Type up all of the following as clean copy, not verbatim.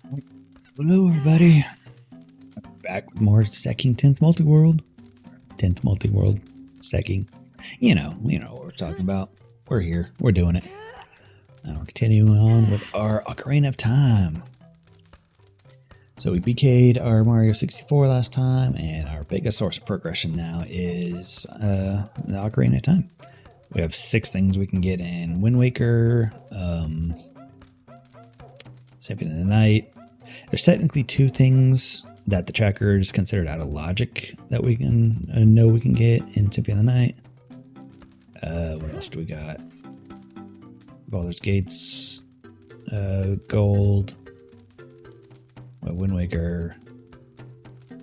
Hello everybody, back with more Stacking 10th Multiworld. 10th Multiworld Stacking. You know what we're talking about. We're here, we're doing it. Now we're continuing on with our Ocarina of Time. So we BK'd our Mario 64 last time, and our biggest source of progression now is the Ocarina of Time. We have 6 things we can get in Wind Waker, Symphony of the Night. There's technically 2 things that the tracker is considered out of logic that we can know we can get in Symphony of the Night. What else do we got? Baldur's Gates, Gold, Wind Waker. I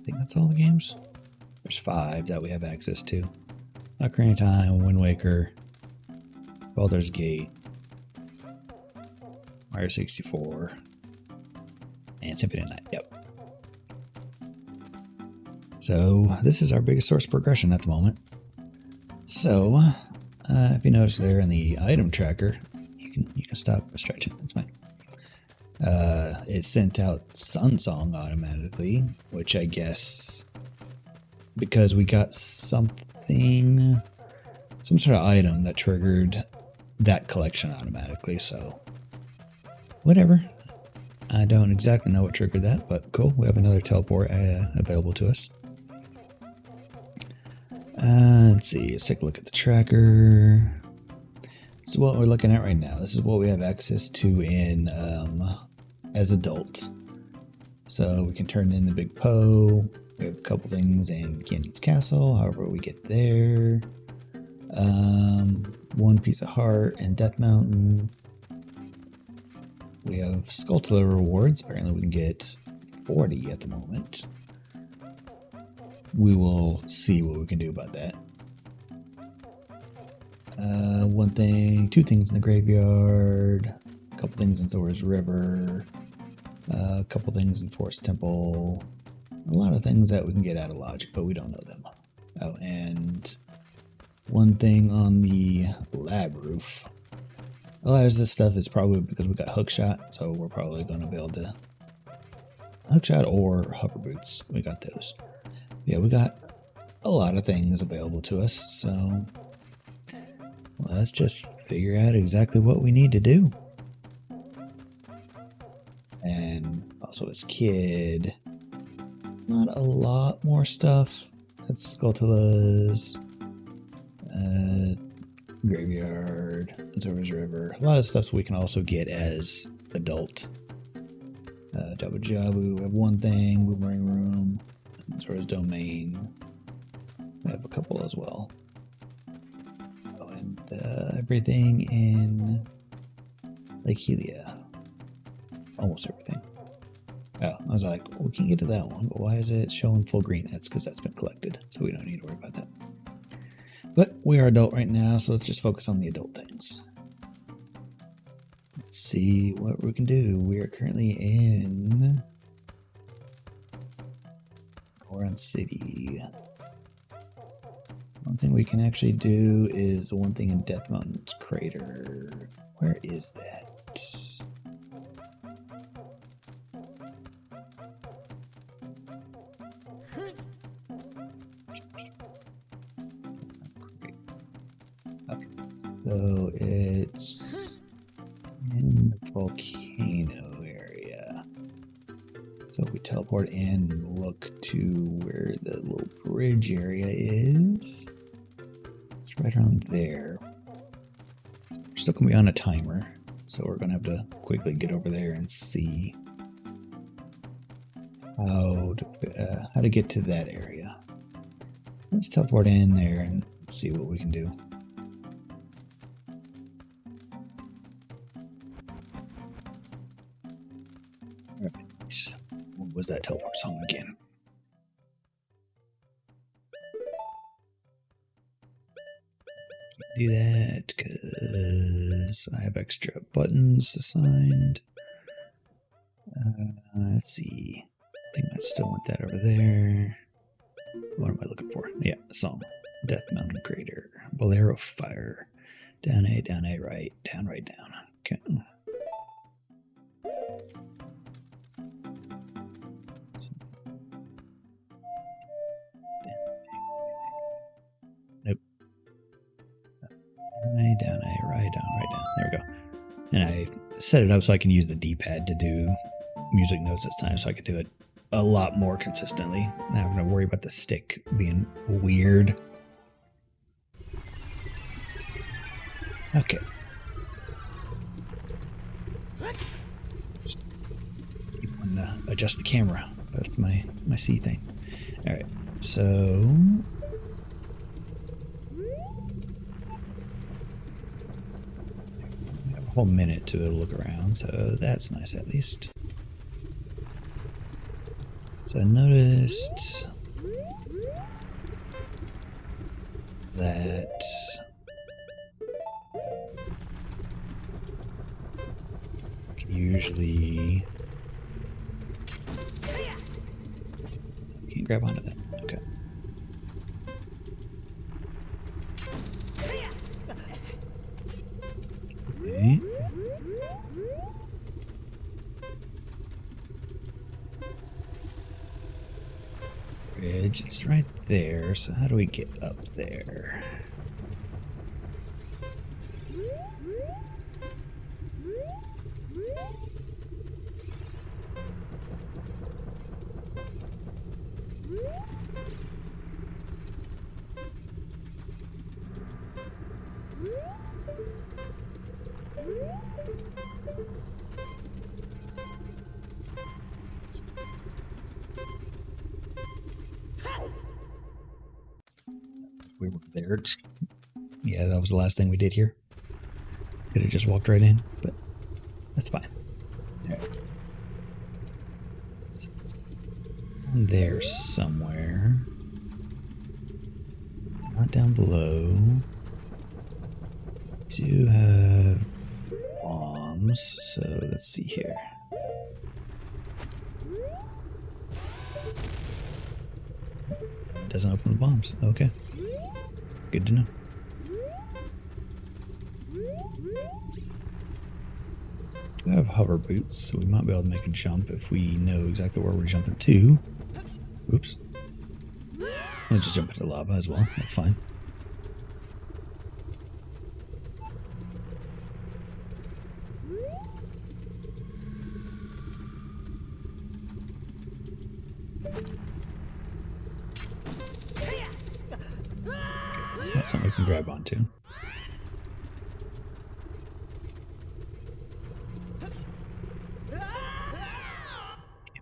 think that's all the games. There's 5 that we have access to. Ocarina of Time, Wind Waker, Baldur's Gate, Mario 64, and Symphony of the Night. Yep. So this is our biggest source of progression at the moment. So if you notice there in the item tracker, you can stop stretching. That's fine. It sent out Sun Song automatically, which I guess because we got some sort of item that triggered that collection automatically. So whatever. I don't exactly know what triggered that, but cool. We have another teleport available to us. Let's see. Let's take a look at the tracker. This is what we're looking at right now. This is what we have access to in as adults. So we can turn in the Big Poe. We have a couple things in Ganon's Castle. However, we get there. 1 piece of heart in Death Mountain. We have Skulltula rewards. Apparently we can get 40 at the moment. We will see what we can do about that. 2 things in the graveyard. A couple things in Zora's River. A couple things in Forest Temple. A lot of things that we can get out of logic, but we don't know them. Oh, and 1 thing on the lab roof. A lot of this stuff is probably because we got hookshot, so we're probably going to be able to hookshot or hover boots. We got those. Yeah, we got a lot of things available to us, so let's just figure out exactly what we need to do. And also it's Kid. Not a lot more stuff. That's Skulltula's. Graveyard, Zora's River. A lot of stuff we can also get as adult. Jabu Jabu, we have 1 thing, Boomerang Room, Zora's Domain. We have a couple as well. Oh, and everything in Lake Helia. Almost everything. Oh, I was like, well, we can get to that one, but why is it showing full green? That's because that's been collected, so we don't need to worry about that. But we are adult right now, so let's just focus on the adult things. Let's see what we can do. We are currently in Goron City. 1 thing we can actually do is 1 thing in Death Mountain's Crater. Where is that? So it's in the volcano area. So if we teleport in and look to where the little bridge area is, it's right around there. We're still going to be on a timer, so we're going to have to quickly get over there and see how to get to that area. Let's teleport in there and see what we can do. What was that teleport song again? Can't do that because I have extra buttons assigned. Let's see. I think I still want that over there. What am I looking for? Yeah, song. Death Mountain Crater. Bolero Fire. Down A, right. Down, right, down. Okay. down A, right down, right down. There we go. And I set it up so I can use the D-pad to do music notes this time, so I could do it a lot more consistently. Not having to worry about the stick being weird. Okay. Oops. Keep wanting to adjust the camera. That's my C thing. All right. So we have a whole minute to look around, so that's nice at least. So I noticed that I can usually can't grab onto that. Okay. Okay. Bridge, it's right there. So how do we get up there? We were there. Yeah, that was the last thing we did here. Could have just walked right in, but that's fine. Right. So it's on there somewhere. It's not down below. Do have bombs, so let's see here. It doesn't open the bombs. Okay. Good to know. We have hover boots, so we might be able to make a jump if we know exactly where we're jumping to. Oops. I'll just jump into lava as well. That's fine. It's not something we can grab onto. Can't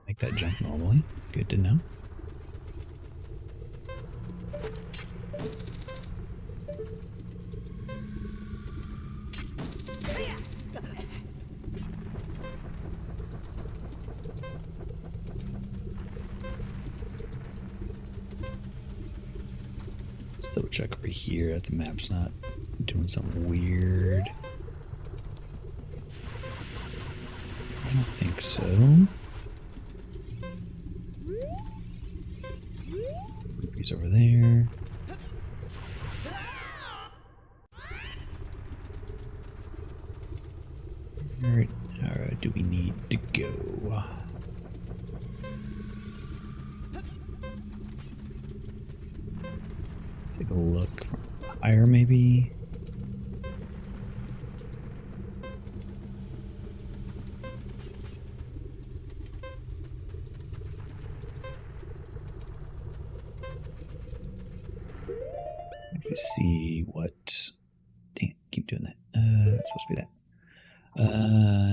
make that jump normally. Good to know. Let's double check over here that the map's not doing something weird. I don't think so. Rupees over there. Where do we need to go? Take a look higher, maybe. Actually, see what. Dang it, keep doing that. It's supposed to be that.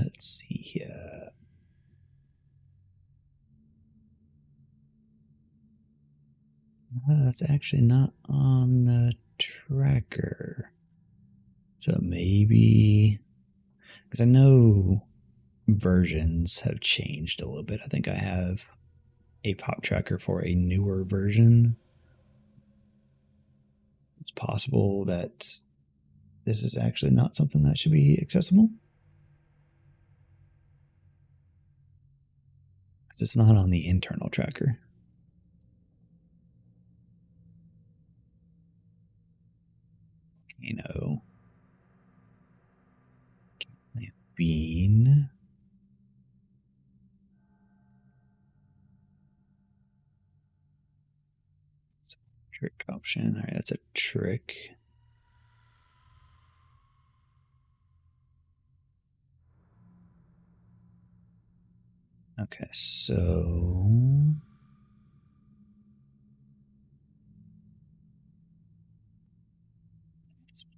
Let's see here. That's actually not on the tracker. So maybe, because I know versions have changed a little bit. I think I have a pop tracker for a newer version. It's possible that this is actually not something that should be accessible. Because it's not on the internal tracker. You know, bean. Trick option. All right, that's a trick. Okay, so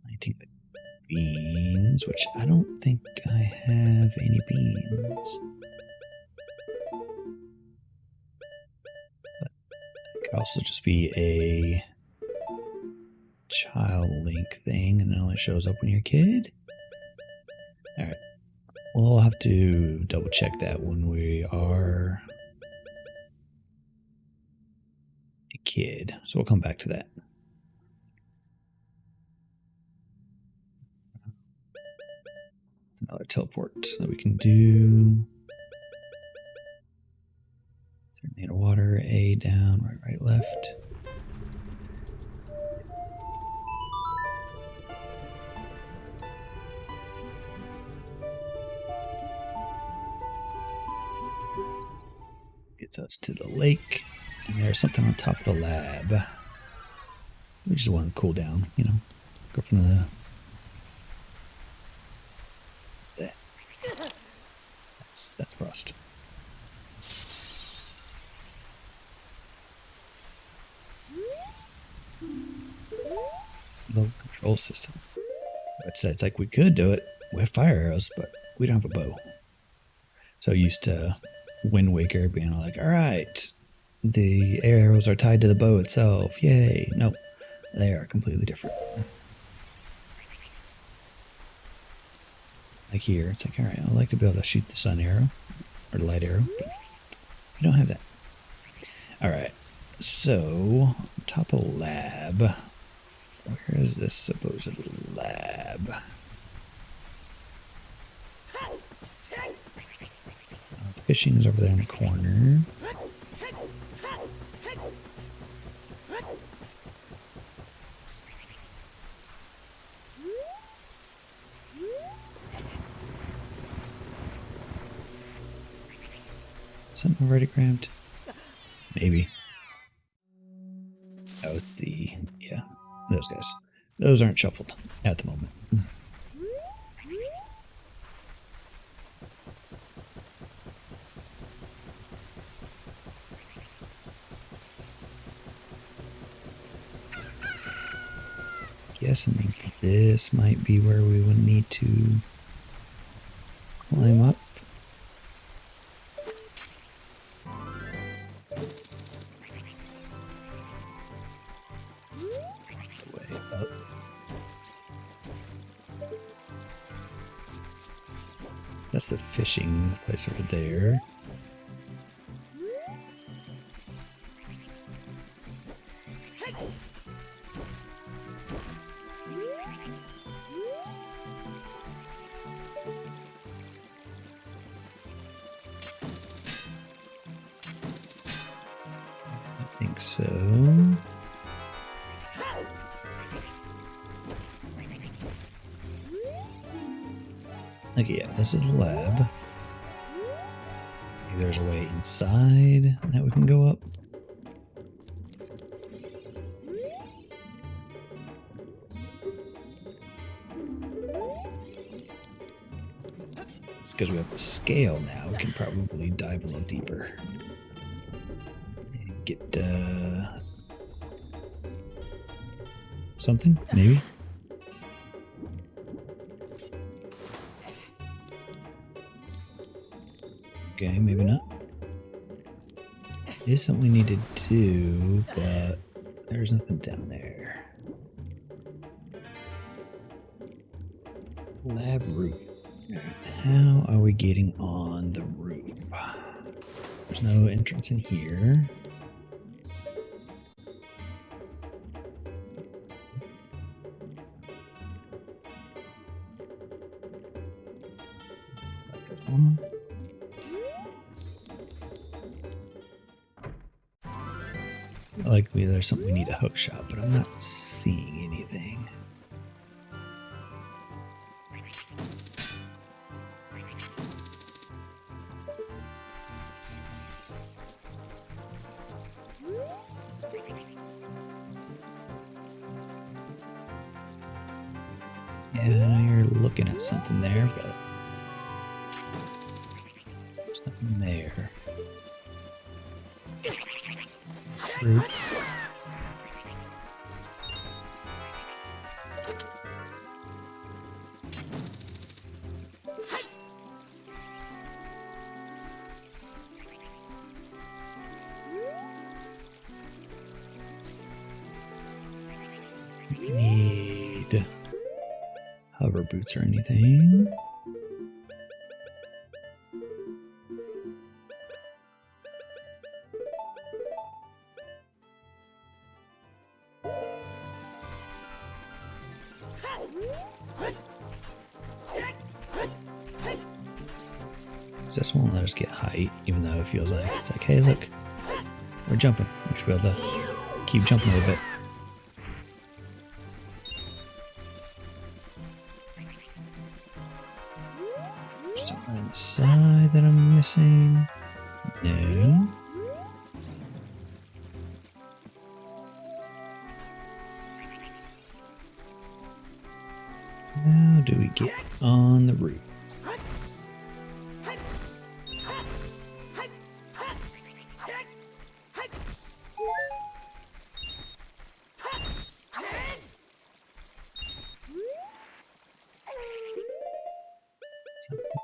19 beans, which I don't think I have any beans. But it could also just be a child link thing, and it only shows up when you're a kid. All right. We'll have to double check that when we are a kid. So we'll come back to that. Another teleport that we can do. Tornado water, A down, right, left. Gets us to the lake, and there's something on top of the lab. We just want to cool down, you know, go from the. That's frost. Low control system. It's like we could do it with fire arrows, but we don't have a bow. So used to Wind Waker being like, all right, the arrows are tied to the bow itself. Yay. No, they are completely different. Like here, it's like, all right, I'd like to be able to shoot the sun arrow or the light arrow. We don't have that. All right, so top of lab. Where is this supposed lab? Fishing's over there in the corner. Something already grabbed? Maybe. Oh, it's the, yeah, those guys. Those aren't shuffled at the moment. Guessing this might be where we would need to climb up. Way up. That's the fishing place over there. I think so. Okay, yeah, this is the lab. Maybe there's a way inside that we can go up. It's because we have the scale now. We can probably dive a little deeper. And get something, maybe? Okay, maybe not. It is something we need to do, but there's nothing down there. Lab roof. How are we getting on the roof? There's no entrance in here. There's one. Likely there's something we need a hook shot, but I'm not seeing anything. Yeah, I know you're looking at something there, but there's There's nothing there. Fruit. Need hover boots or anything. This won't let us get height, even though it feels like it's like, hey, look, we're jumping. We should be able to keep jumping a little bit. Something on the side that I'm missing. No. How do we get on the roof?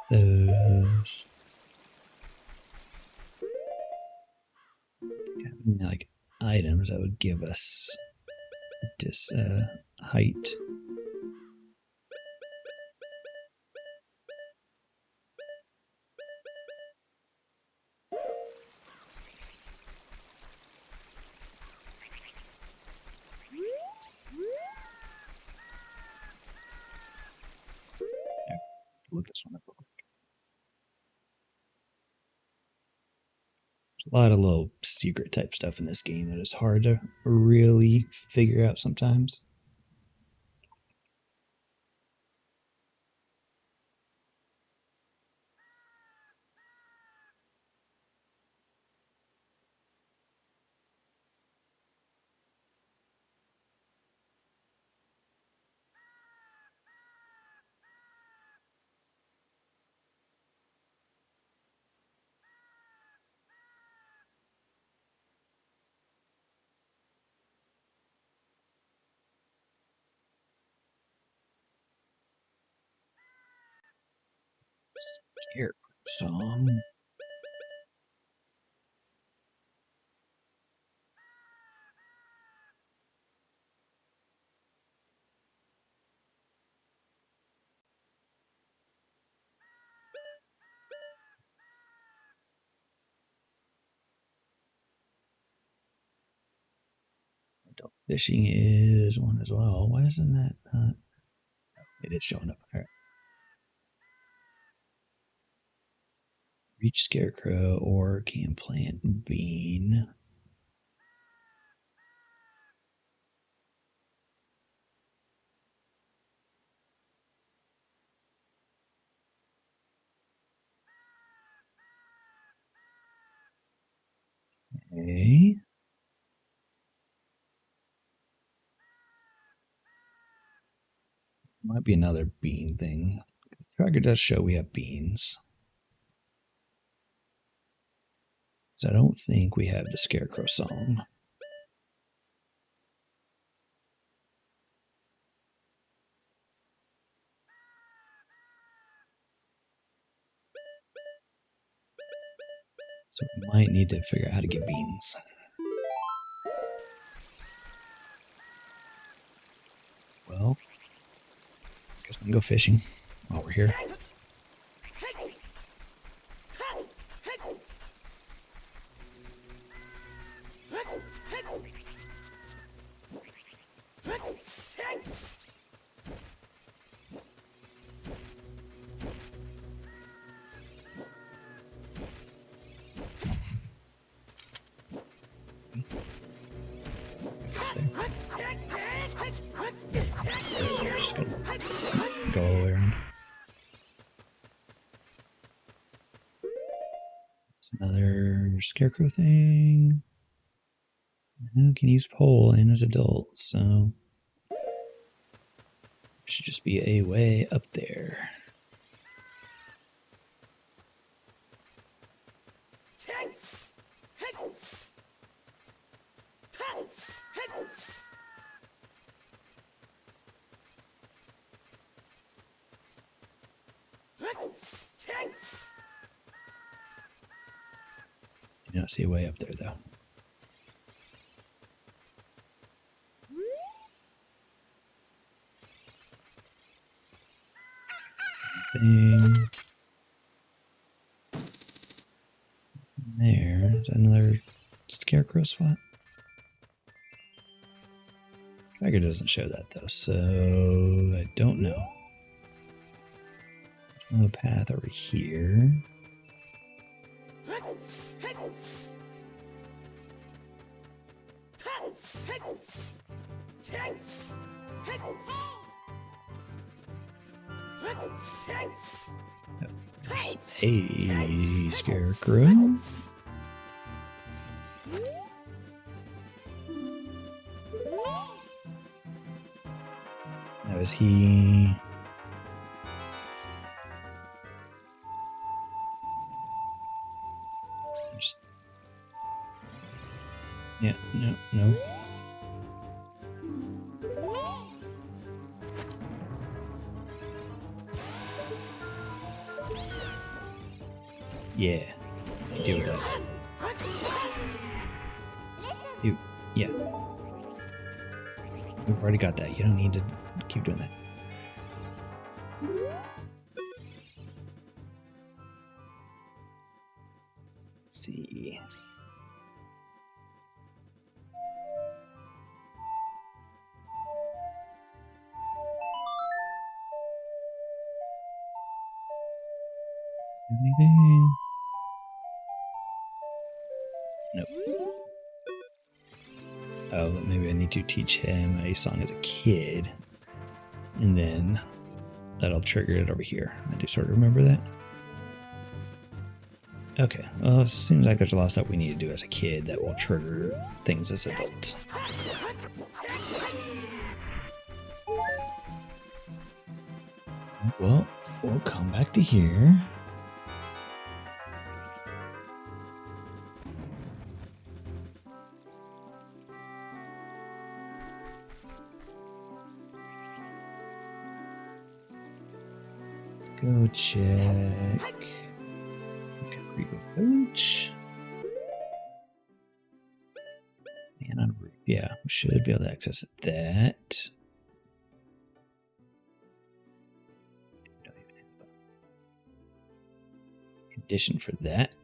Those. Like items that would give us this height. Look this one up. There's a lot of little secret type stuff in this game that is hard to really figure out sometimes. Here, song. Adult fishing is one as well. Why isn't that not? It is showing up. All right. Reach scarecrow or can plant bean. Okay. Might be another bean thing. The tracker does show we have beans. So I don't think we have the scarecrow song. So we might need to figure out how to get beans. Well, I guess we can go fishing while we're here. Just gonna go all the way around. It's another scarecrow thing. Who can use pole and as adults, so it should just be a way up there. You don't see a way up there, though. Thing. There's another scarecrow spot. Tracker doesn't show that, though, so I don't know. There's another path over here. There's a scarecrow. Now is he... Just... Yeah, no. Yeah, deal with that. Yeah. We've already got that. You don't need to keep doing that. Let's see. Anything? Nope. Oh, maybe I need to teach him a song as a kid. And then that'll trigger it over here. I do sort of remember that. Okay, well, it seems like there's a lot of stuff we need to do as a kid that will trigger things as adults. Well, we'll come back to here. Let's go check. Grego Village. And on roof. Yeah, we should be able to access that. Condition for that.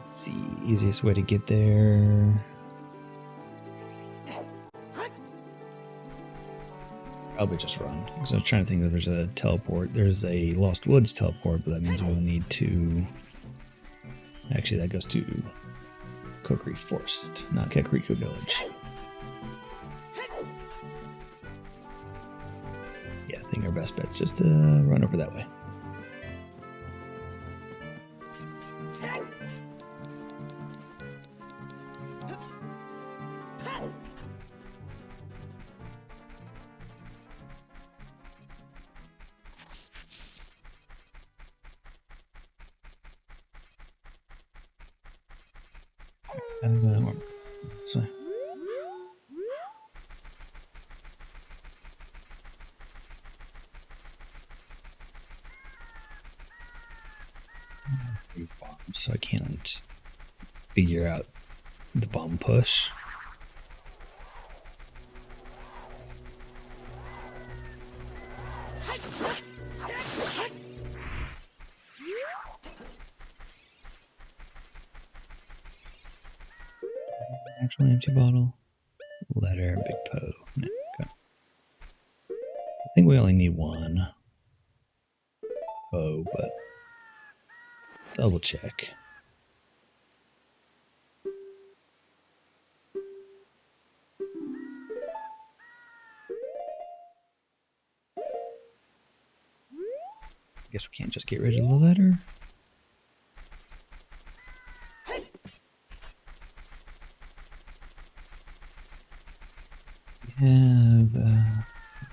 Let's see, easiest way to get there. Probably just run. So I was trying to think that there's a teleport. There's a Lost Woods teleport, but that means we'll need to... Actually, that goes to Kokiri Forest, not Kakariko Village. Yeah, I think our best bet's just to run over that way. So. So I can't figure out the bomb push. Actual empty bottle, letter, big Poe. No, okay. I think we only need one Poe, but double check. I guess we can't just get rid of the letter. We have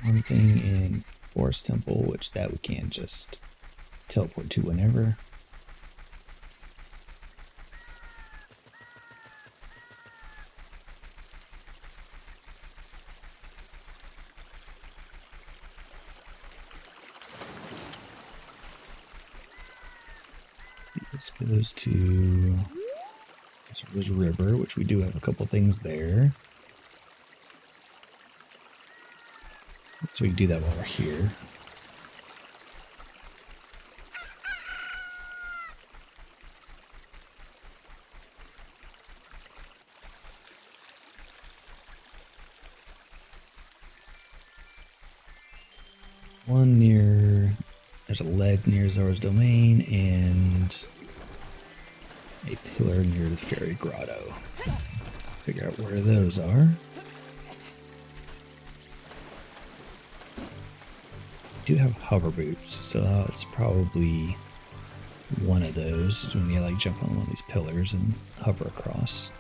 one thing in Forest Temple, which that we can just teleport to whenever. Let's see, this goes to this river, which we do have a couple things there. So we can do that while we're here. One near, there's a ledge near Zora's Domain and a pillar near the Fairy Grotto. Figure out where those are. I do have hover boots, so it's probably one of those is when you like jump on one of these pillars and hover across.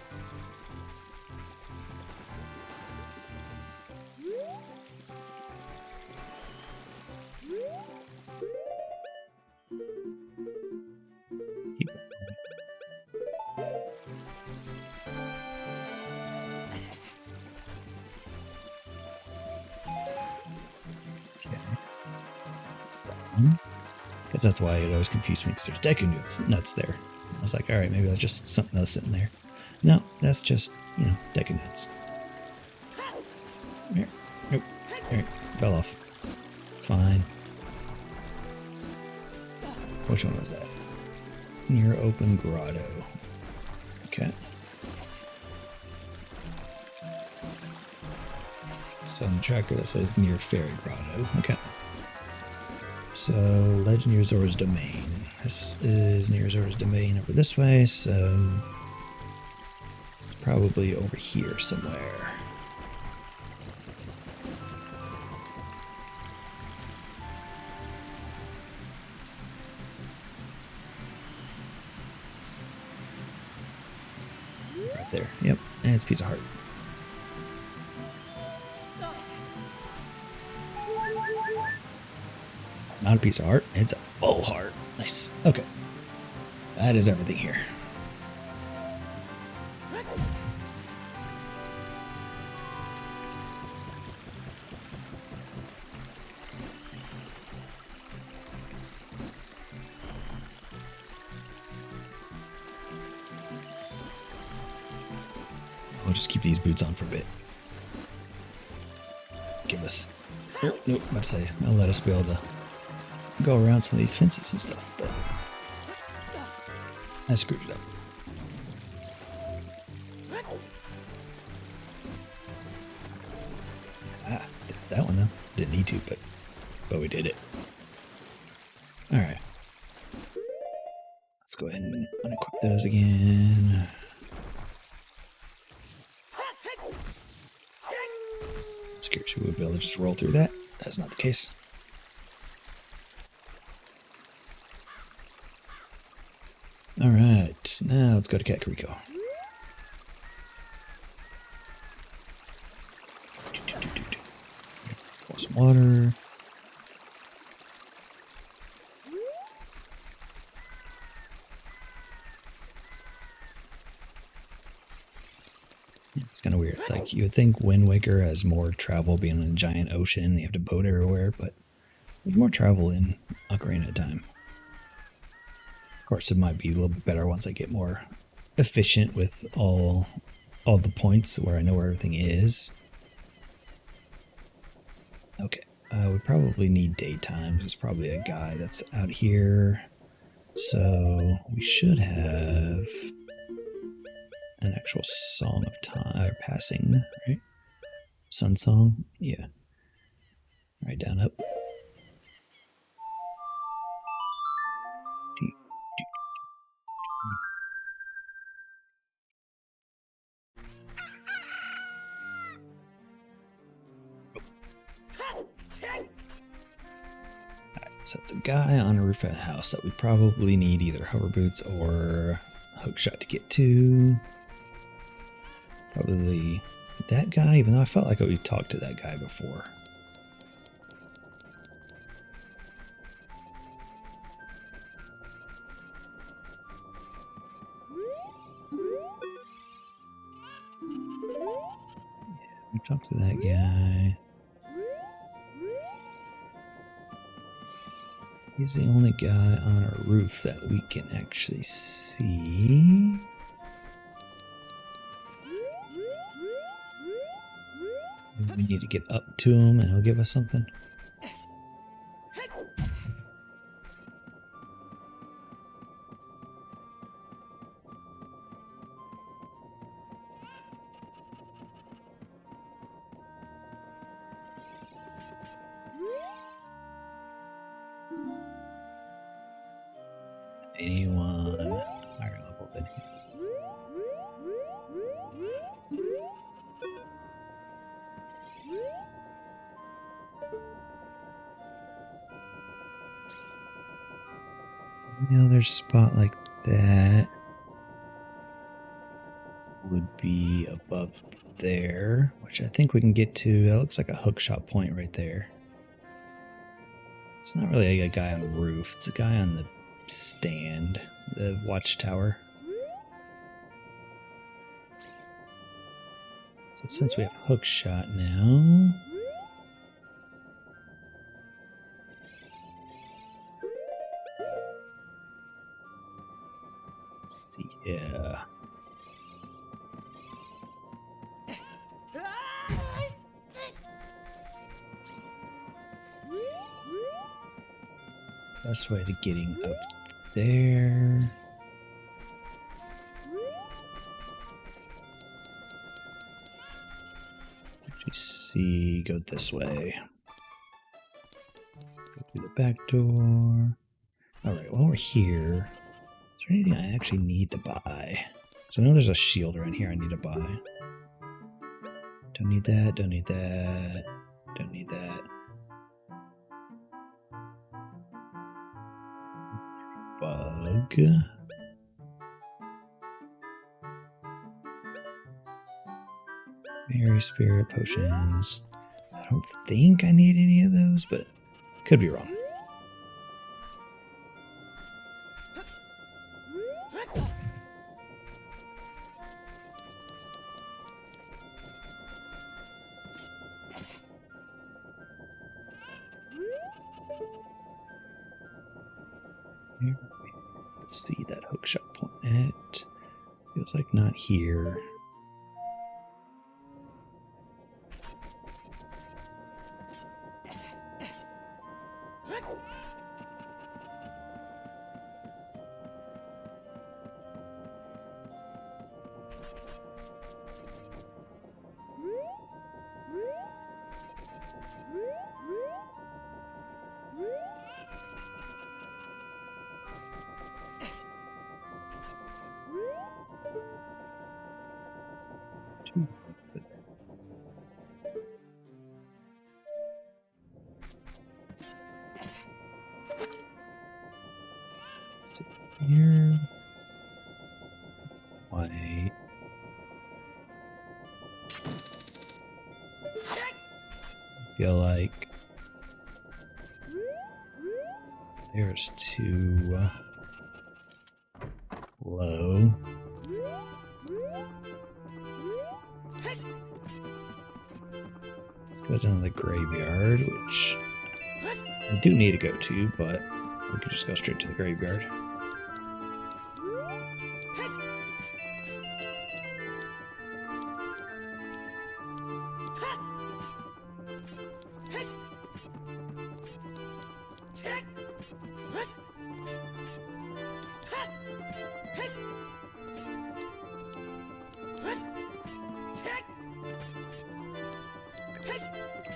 Because that's why it always confused me, because there's Deku nuts there. I was like, alright, maybe that's just something else sitting there. No, that's just, you know, Deku nuts. Nope. Alright, fell off. It's fine. Which one was that? Near open grotto. Okay. So on the tracker that says near Fairy Grotto. Okay. So, ledge near Zora's Domain. This is near Zora's Domain over this way, so it's probably over here somewhere. Right there, yep, and it's a piece of heart. Not a piece of heart, it's a full heart. Nice. Okay. That is everything here. We'll just keep these boots on for a bit. Give us... Nope, I'm about to say, I'll let us be able to go around some of these fences and stuff, but I screwed it up. Ah, did that one though. Didn't need to, but we did it. Alright. Let's go ahead and unequip those again. Scared we would be able to just roll through that. That's not the case. Alright, now let's go to Kakariko. Pour some water. It's kind of weird. It's like you would think Wind Waker has more travel being in a giant ocean. You have to boat everywhere, but there's more travel in Ocarina of Time. Of course, it might be a little bit better once I get more efficient with all the points where I know where everything is. Okay, we probably need daytime. There's probably a guy that's out here. So we should have an actual song of time, or passing, right? Sun song? Yeah. Right, down, up. So it's a guy on a roof of a house that we probably need either hover boots or hookshot to get to. Probably that guy, even though I felt like we talked to that guy before. talk to that guy. He's the only guy on our roof that we can actually see. Maybe we need to get up to him and he'll give us something. Anyone higher level than him? Any other spot like that would be above there, which I think we can get to. That looks like a hookshot point right there. It's not really a guy on the roof, it's a guy on the stand, the watchtower. So since we have hookshot now, let's see, yeah. Best way to getting up there. Let's actually see, go this way. Go through the back door. Alright, while we're here, is there anything I actually need to buy? So I know there's a shield around here I need to buy. Don't need that, don't need that, don't need that. Bug. Mary Spirit potions. I don't think I need any of those, but could be wrong. See that hookshot point. Feels like not here. Here. White. I feel like there's too low. Let's go down to the graveyard, which I do need to go to, but we could just go straight to the graveyard.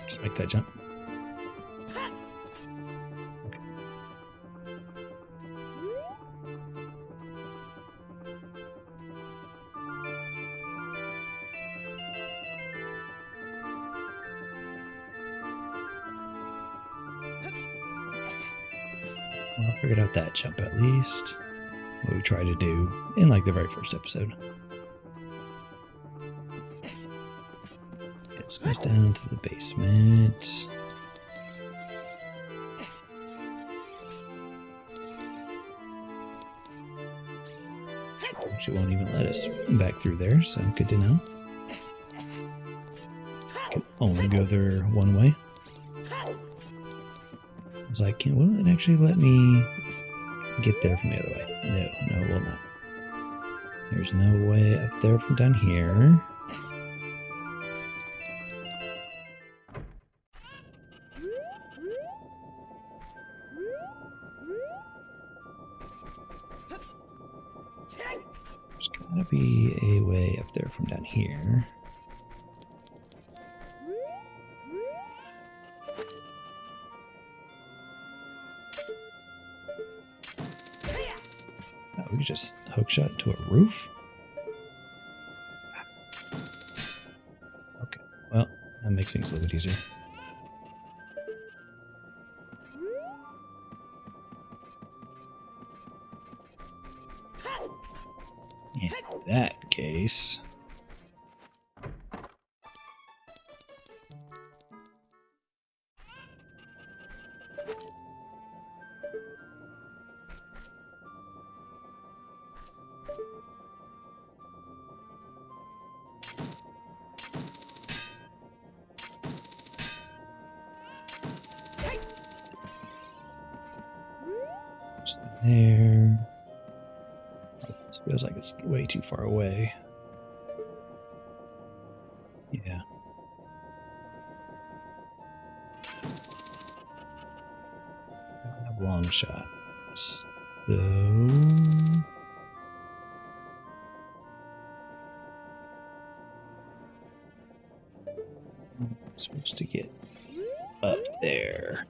Just make that jump. Well, I figured out that jump at least. What we tried to do in like the very first episode. This goes down to the basement. She won't even let us back through there, so good to know. only go there one way. I was like, will it actually let me get there from the other way? No, it will not. There's no way up there from down here. There's gotta be a way up there from down here. Oh, we could just hookshot to a roof? Okay, well, that makes things a little bit easier. In that case... just there. This feels like it's way too far away. Yeah. I'll have long shot. So... I'm supposed to get up there.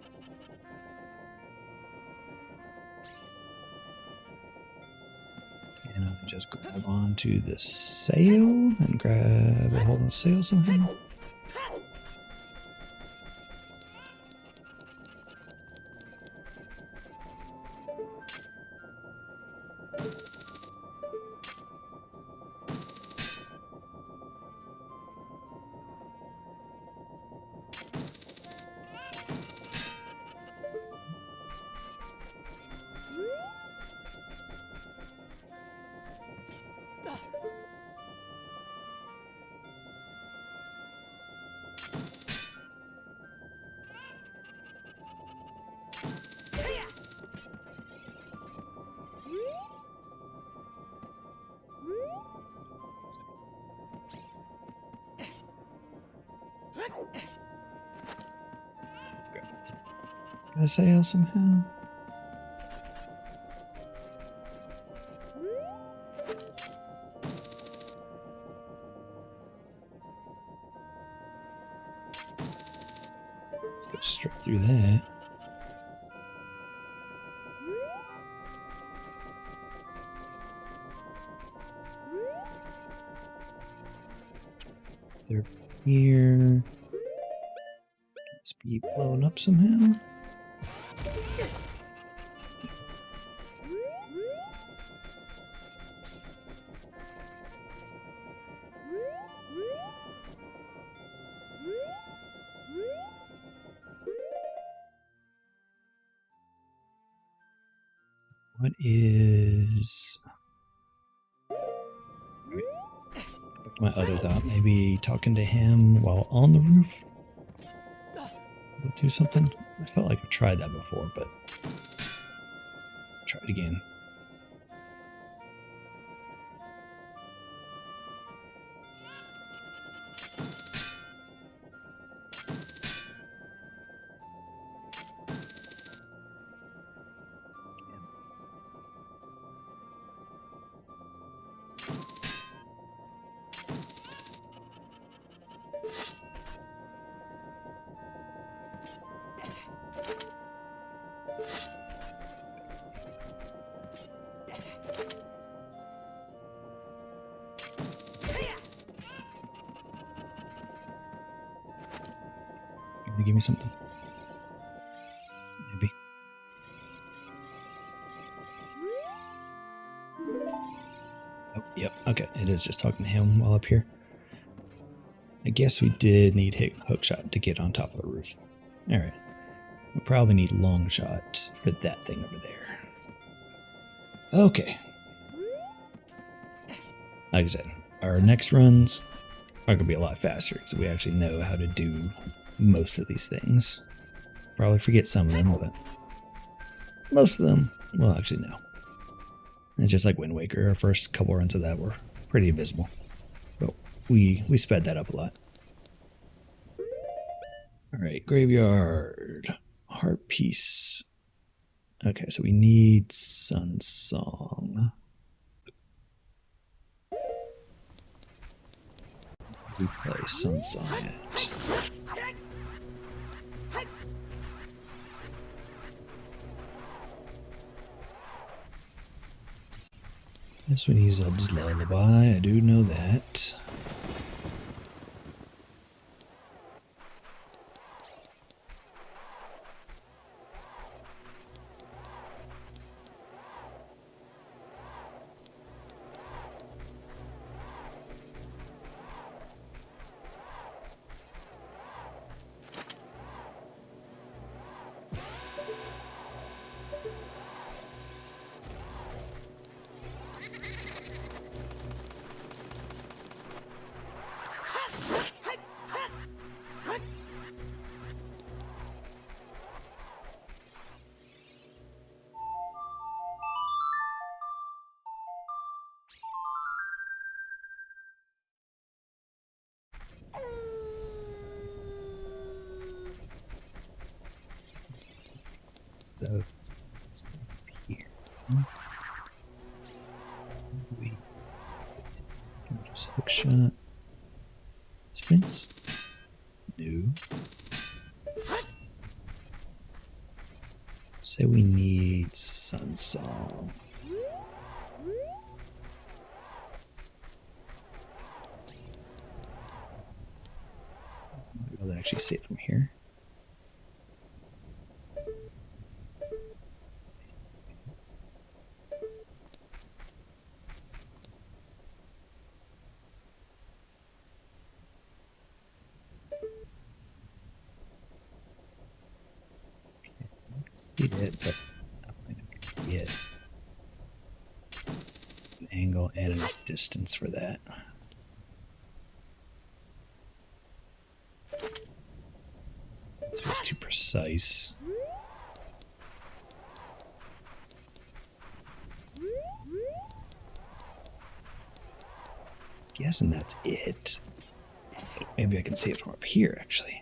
And I just grab onto the sail and grab a hold of the sail somehow. The sail somehow. Let's go straight through that. They're here. Let's be blown up somehow. What is... my other thought, maybe talking to him while on the roof would do something. I felt like I've tried that before, but try it again. Gonna give me something? Maybe. Oh, yep. Okay, it is just talking to him while up here. I guess we did need hookshot to get on top of the roof. All right. We probably need long shots for that thing over there. Okay. Like I said, our next runs, are gonna be a lot faster because we actually know how to do most of these things. Probably forget some of them, but most of them we'll actually know. It's just like Wind Waker. Our first couple runs of that were pretty abysmal, but we sped that up a lot. All right, graveyard, heart piece. Okay, so we need Sun Song. We play Sun Song at. This one he's Zelda's Lullaby. I do know that. So it's here. We just hook shot. Spins. No. Say we need Sun Song. I'll actually see it from here. See it, but I'm going to get an angle and enough distance for that. This was too precise. Guessing that's it. Maybe I can see it from up here, actually.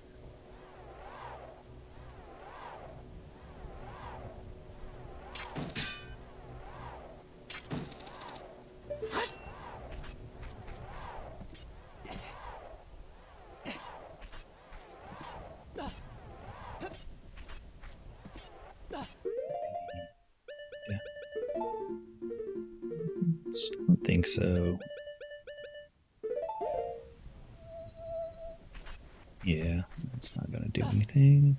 Yeah. I don't think so. Yeah, that's not going to do anything.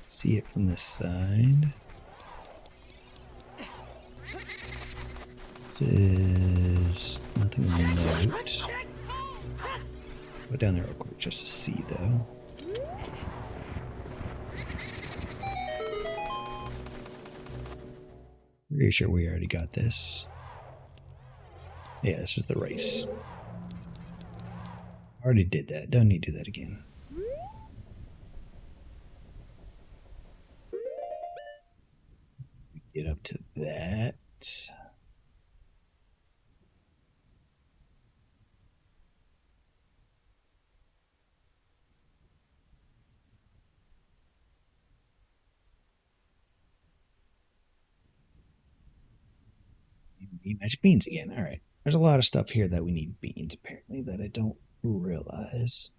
See it from this side. This is nothing of note. Go down there real quick just to see, though. Pretty sure we already got this. Yeah, this is the race. Already did that. Don't need to do that again. Get up to that. Need magic beans again. All right. There's a lot of stuff here that we need beans, apparently, that I don't realize.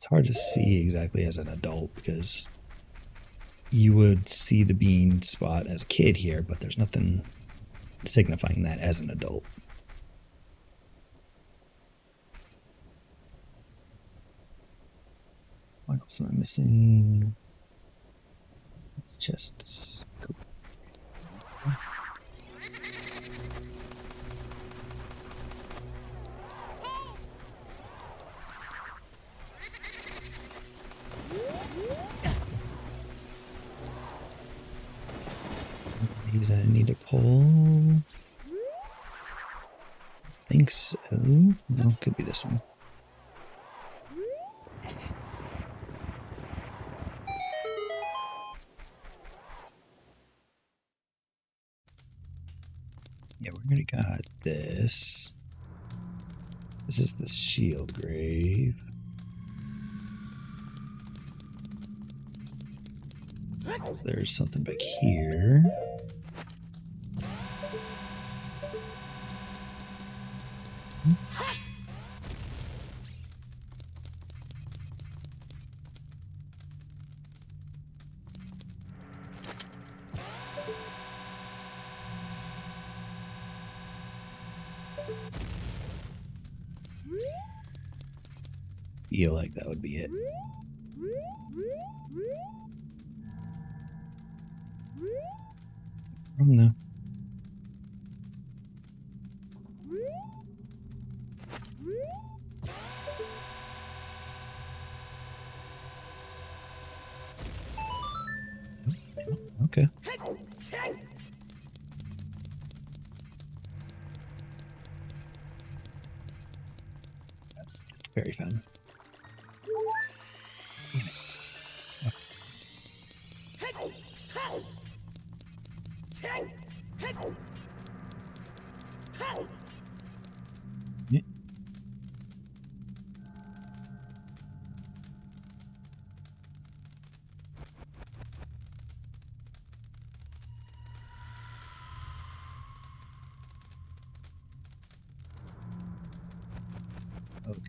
It's hard to see exactly as an adult because you would see the bean spot as a kid here, but there's nothing signifying that as an adult. What else am I missing? It's just cool. These I need to pull. I think so. No, could be this one. Yeah, we already got this. This is the shield grave. So there's something back here. Feel like that would be it. Oh no. Okay. That's very fun. Yeah. Okay.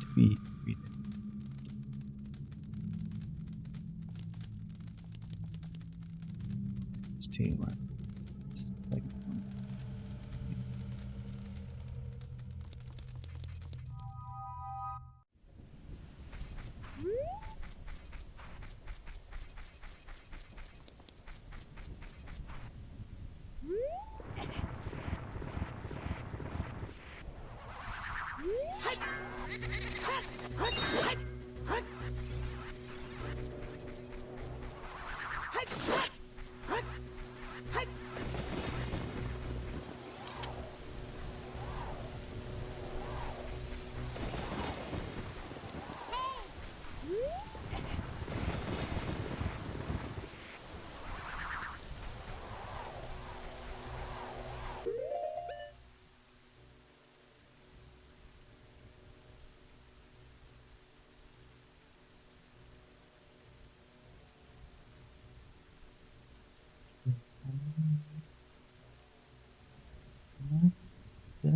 To be read it. It's too much. It's like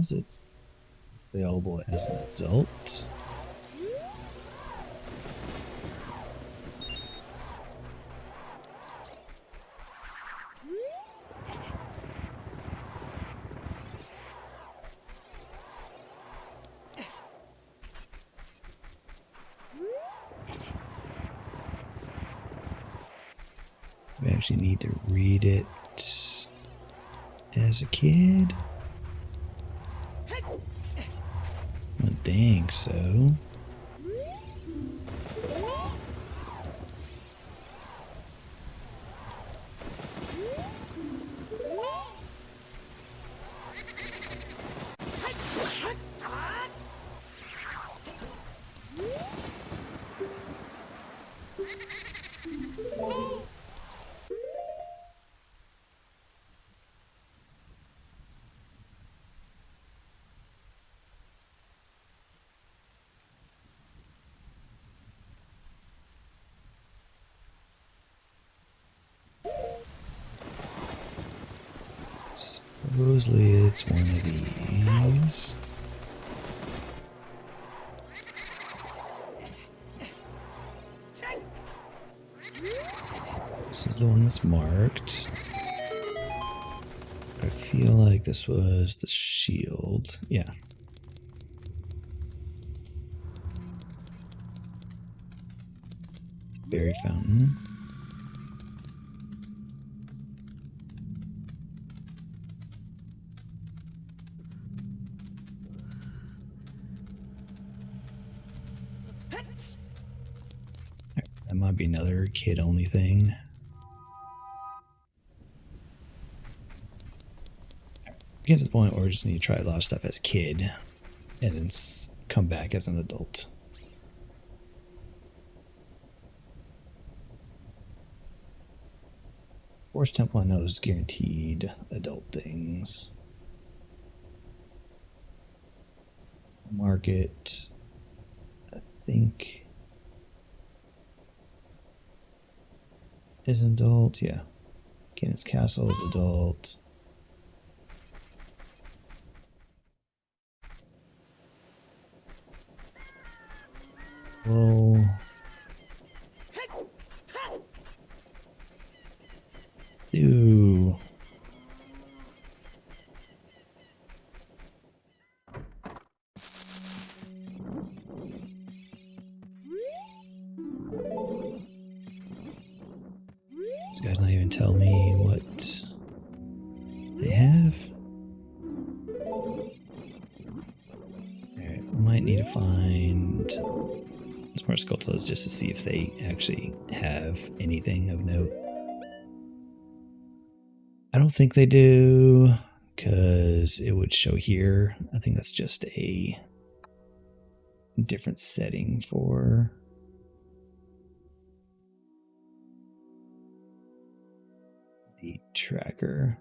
says it's available as an adult. We actually need to read it as a kid. I don't think so. Supposedly it's one of these. This is the one that's marked. I feel like this was the shield. Yeah. Berry fountain. That might be another kid-only thing. Get to the point where we just need to try a lot of stuff as a kid and then come back as an adult. Forest Temple I know is guaranteed adult things. Market, I think, is adult, yeah. Cannon's Castle is adult. Well, ew. These guys not even tell me what they have. Alright, we might need to find some more sculptures just to see if they actually have anything of note. I don't think they do, because it would show here. I think that's just a different setting for the tracker.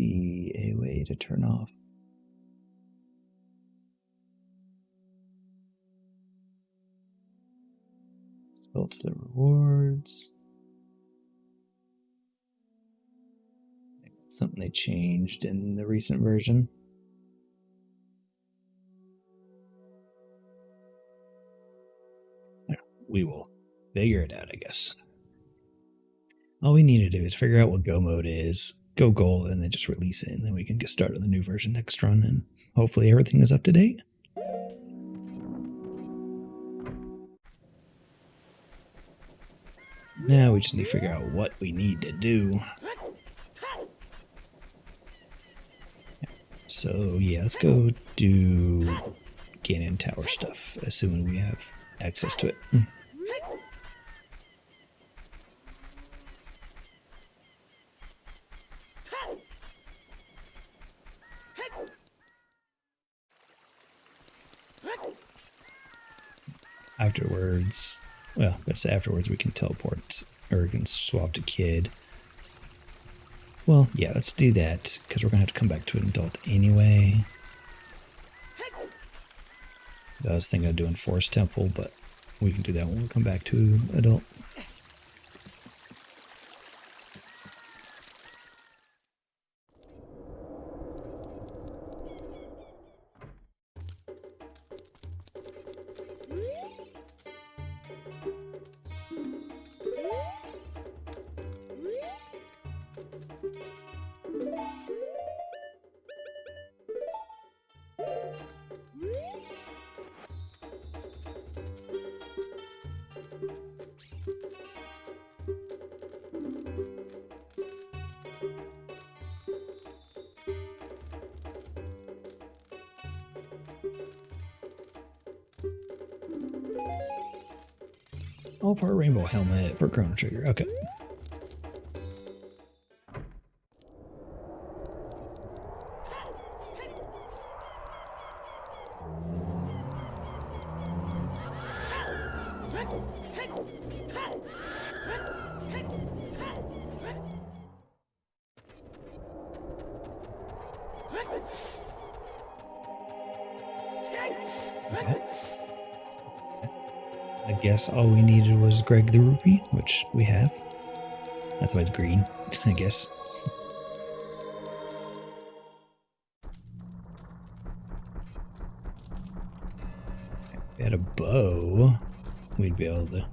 A way to turn off. Go to the rewards. Something they changed in the recent version. We will figure it out, I guess. All we need to do is figure out what go mode is, go gold, and then just release it, and then we can get started on the new version next run, and hopefully everything is up to date. Now we just need to figure out what we need to do. So yeah, let's go do Ganon Tower stuff, assuming we have access to it. Afterwards, well, let's say afterwards we can teleport, or we can swap to kid. Well, yeah, let's do that, because we're going to have to come back to an adult anyway. I was thinking of doing Forest Temple, but we can do that when we come back to adult. Oh, for a rainbow helmet for Chrono Trigger. Okay. I guess all we needed was Greg the Rupee, which we have. That's why it's green, I guess. we had a bow, we'd be able to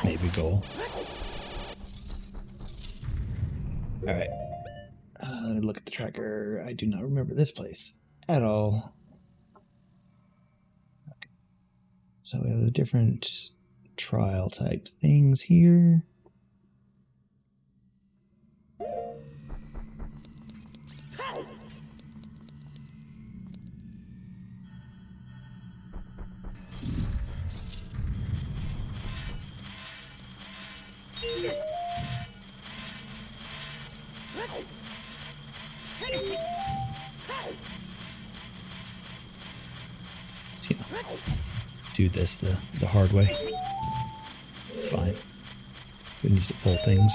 maybe go. Alright. Let me look at the tracker. I do not remember this place at all. Okay. So we have the different trial type things here. Let's, do this the hard way. It's fine. Who needs to pull things?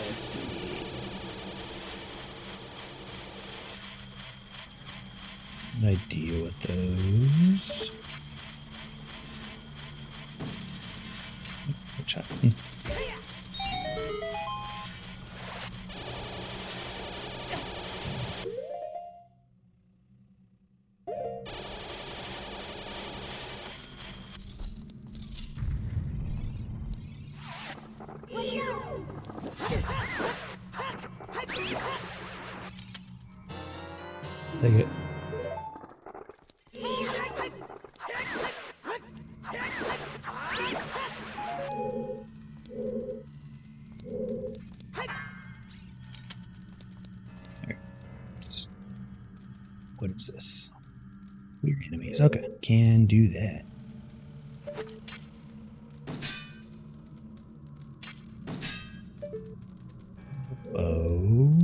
Let's see. An idea with those. Chat. Take it. What is this? Weird enemies. Okay, can do that. Oh.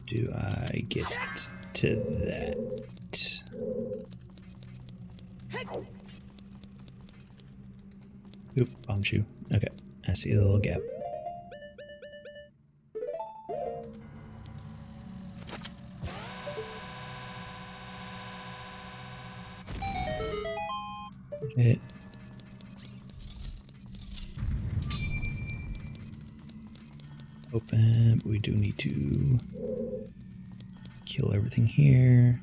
Do I get to that? Oop, bomb shoe. Okay, I see the little gap. Hit. Open. We do need to kill everything here.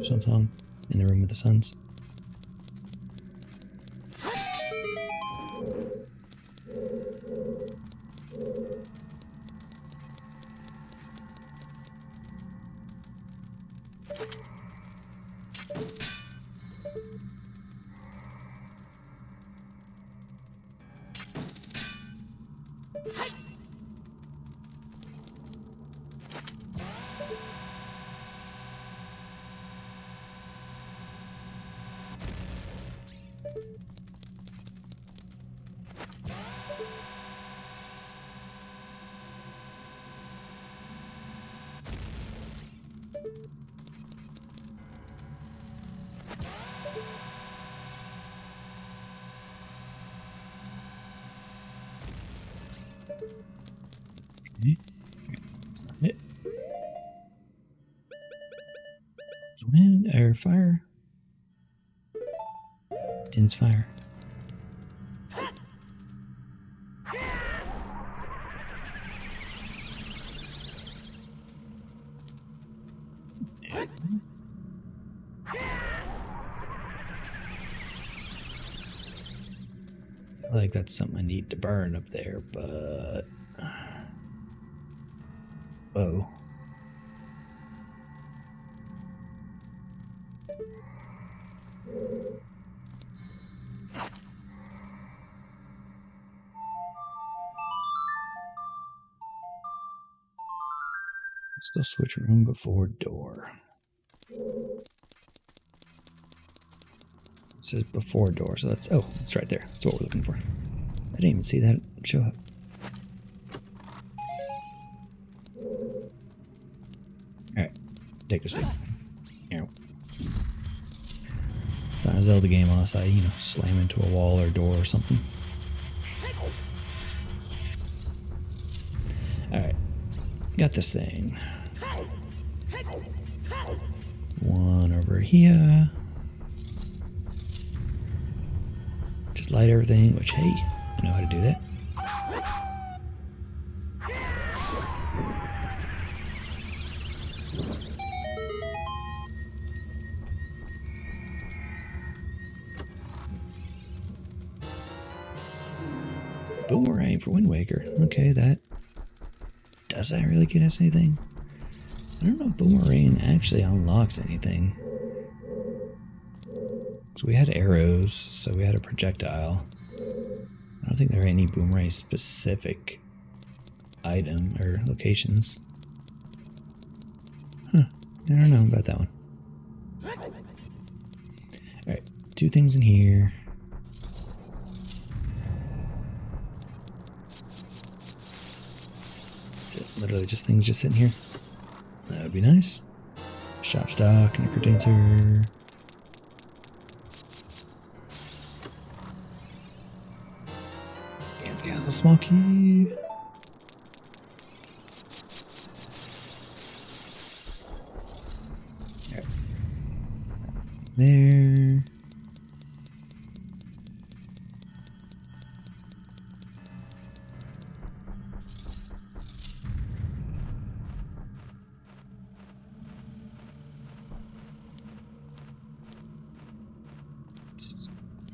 Song in the room with the suns. That's not it. There's wind or fire. Din's fire. I feel like that's something I need to burn up there, but oh. Still switch room before door. It says before door, so that's, oh, it's right there. That's what we're looking for. I didn't even see that show up. Alright, take a stick. It's not a Zelda game unless I, slam into a wall or door or something. Alright, got this thing. One over here. Just light everything, which, hey, I know how to do that. Boomerang for Wind Waker. Okay, does that really get us anything? I don't know if Boomerang actually unlocks anything. So we had arrows, so we had a projectile. I don't think there are any Boomerang specific item or locations. Huh, I don't know about that one. Alright, 2 things in here. Literally just things just sitting here. That would be nice. Shop stock, Necro Dancer. Dance Castle small key. Alright. There.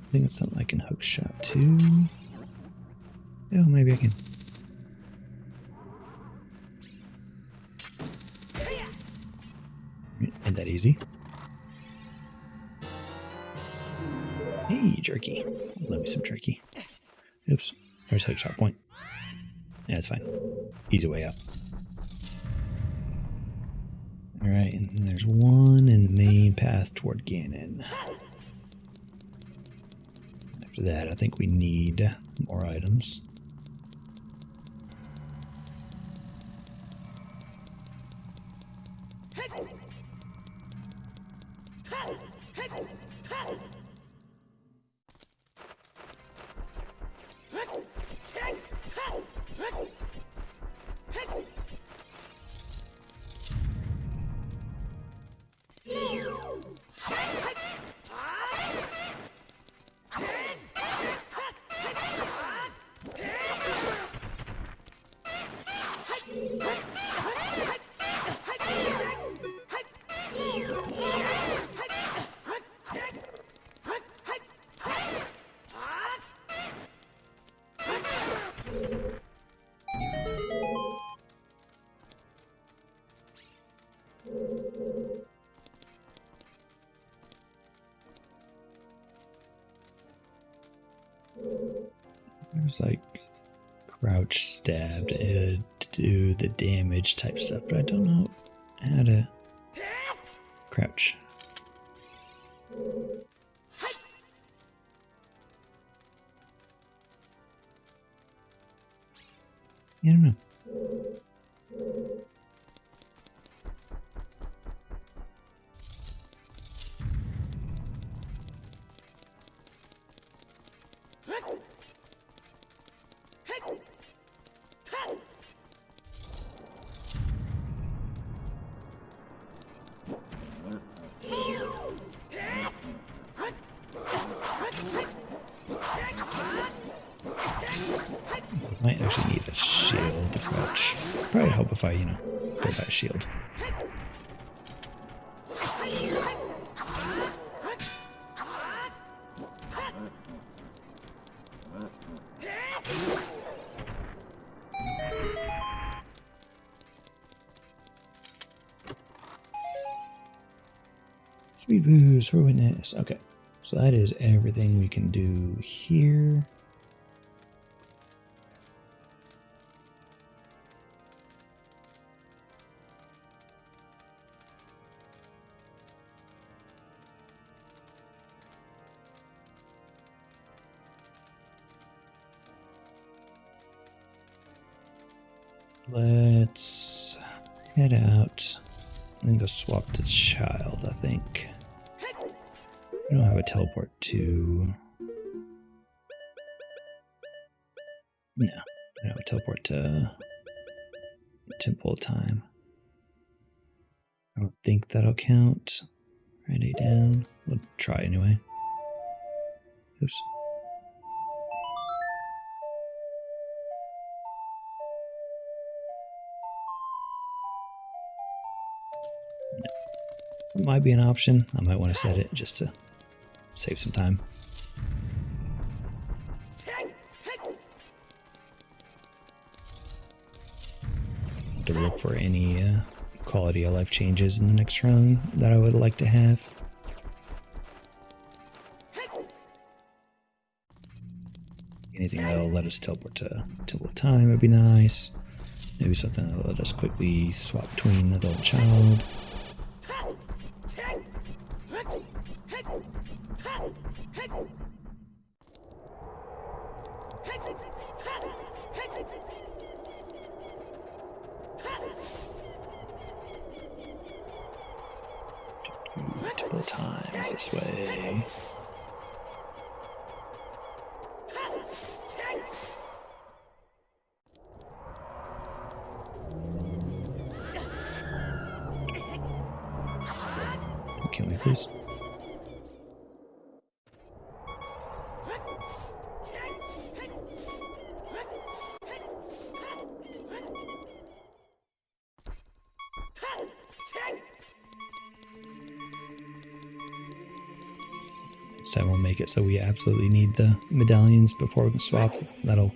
I think it's something I can hook shot to. Oh, maybe I can. Ain't that easy? Hey, jerky. Love me some jerky. Oops. There's hook shot point. Yeah, it's fine. Easy way out. Alright, and then there's one in the main path toward Ganon. After that, I think we need more items. There's like crouch stab to do the damage type stuff, but I don't know how to crouch. I don't know. Might actually need a shield to crouch. Probably help if I, go by a shield. Speed boost for witness. Okay, so that is everything we can do here. Let's head out and go swap the child, I think. We don't have a teleport to... No, I don't have a teleport to Temple Time. I don't think that'll count. Ready down. We'll try anyway. Oops. It might be an option. I might want to set it just to save some time. To look for any quality of life changes in the next run that I would like to have. Anything that'll let us teleport to Temple of Time would be nice. Maybe something that'll let us quickly swap between adult and child. Temple of Time is this way. Kill me, please. This time we'll make it so we absolutely need the medallions before we can swap. That'll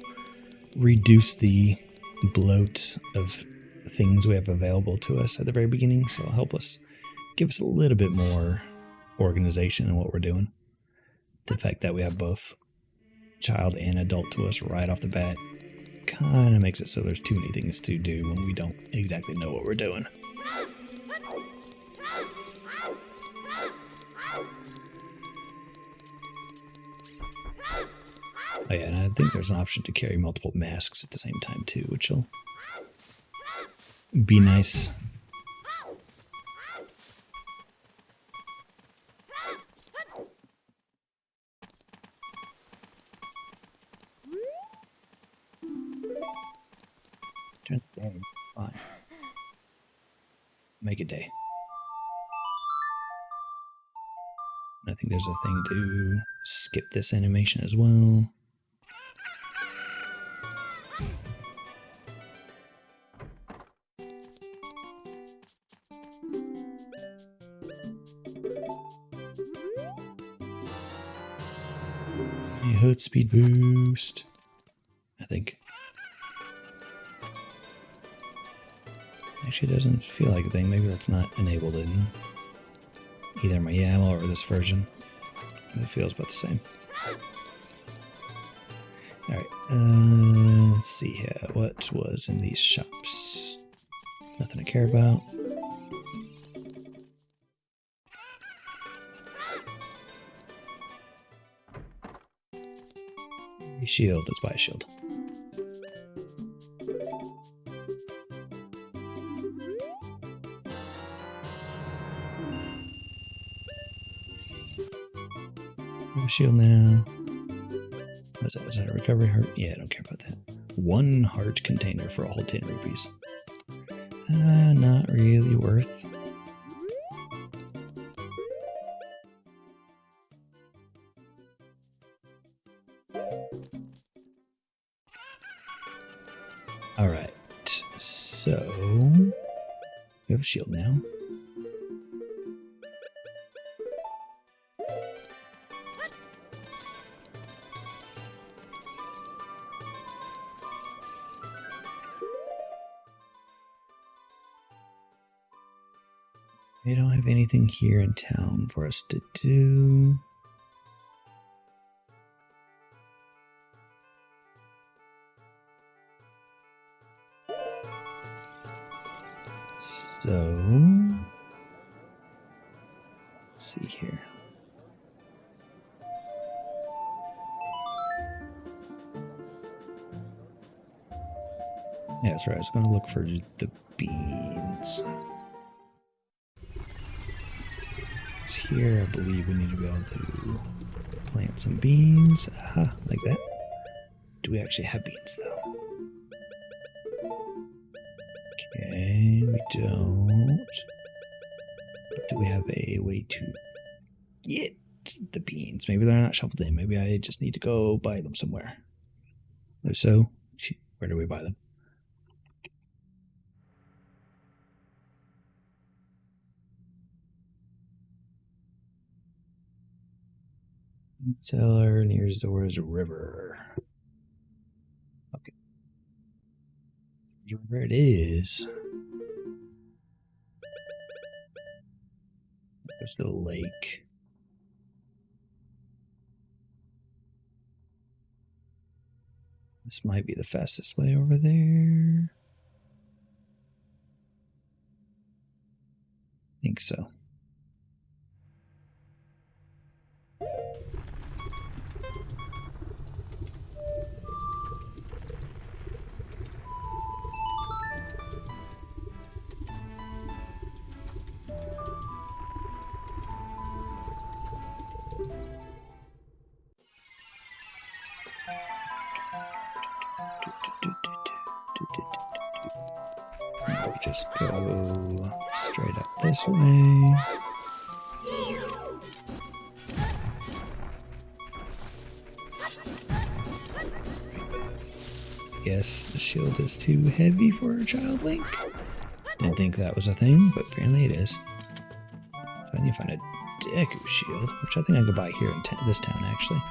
reduce the bloat of things we have available to us at the very beginning, so it'll help us, give us a little bit more organization in what we're doing. The fact that we have both child and adult to us right off the bat kind of makes it so there's too many things to do when we don't exactly know what we're doing. Oh yeah, and I think there's an option to carry multiple masks at the same time too, which will be nice. Turn the day. Fine. Make a day. I think there's a thing to skip this animation as well. Hood speed boost, I think. Actually, it doesn't feel like a thing. Maybe that's not enabled in either my YAML or this version. It feels about the same. Alright, let's see here. What was in these shops? Nothing to care about. Shield, let's buy a shield. A shield now. What is that? Is that a recovery heart? Yeah, I don't care about that. 1 heart container for a whole 10 rupees. Not really worth. Alright, so we have a shield now. They don't have anything here in town for us to do. So, let's see here. Yeah, that's right. I was going to look for the beans. It's here, I believe we need to be able to plant some beans. Aha, like that. Do we actually have beans, though? Okay, we don't. Do we have a way to get the beans? Maybe they're not shoveled in. Maybe I just need to go buy them somewhere. If so, where do we buy them? Seller near Zora's River. Okay. Where it is. There's the lake. This might be the fastest way over there. I think so. Now we just go straight up this way. Guess the shield is too heavy for a child Link. Didn't think that was a thing, but apparently it is. So I need to find a Deku shield, which I think I could buy here in this town, actually.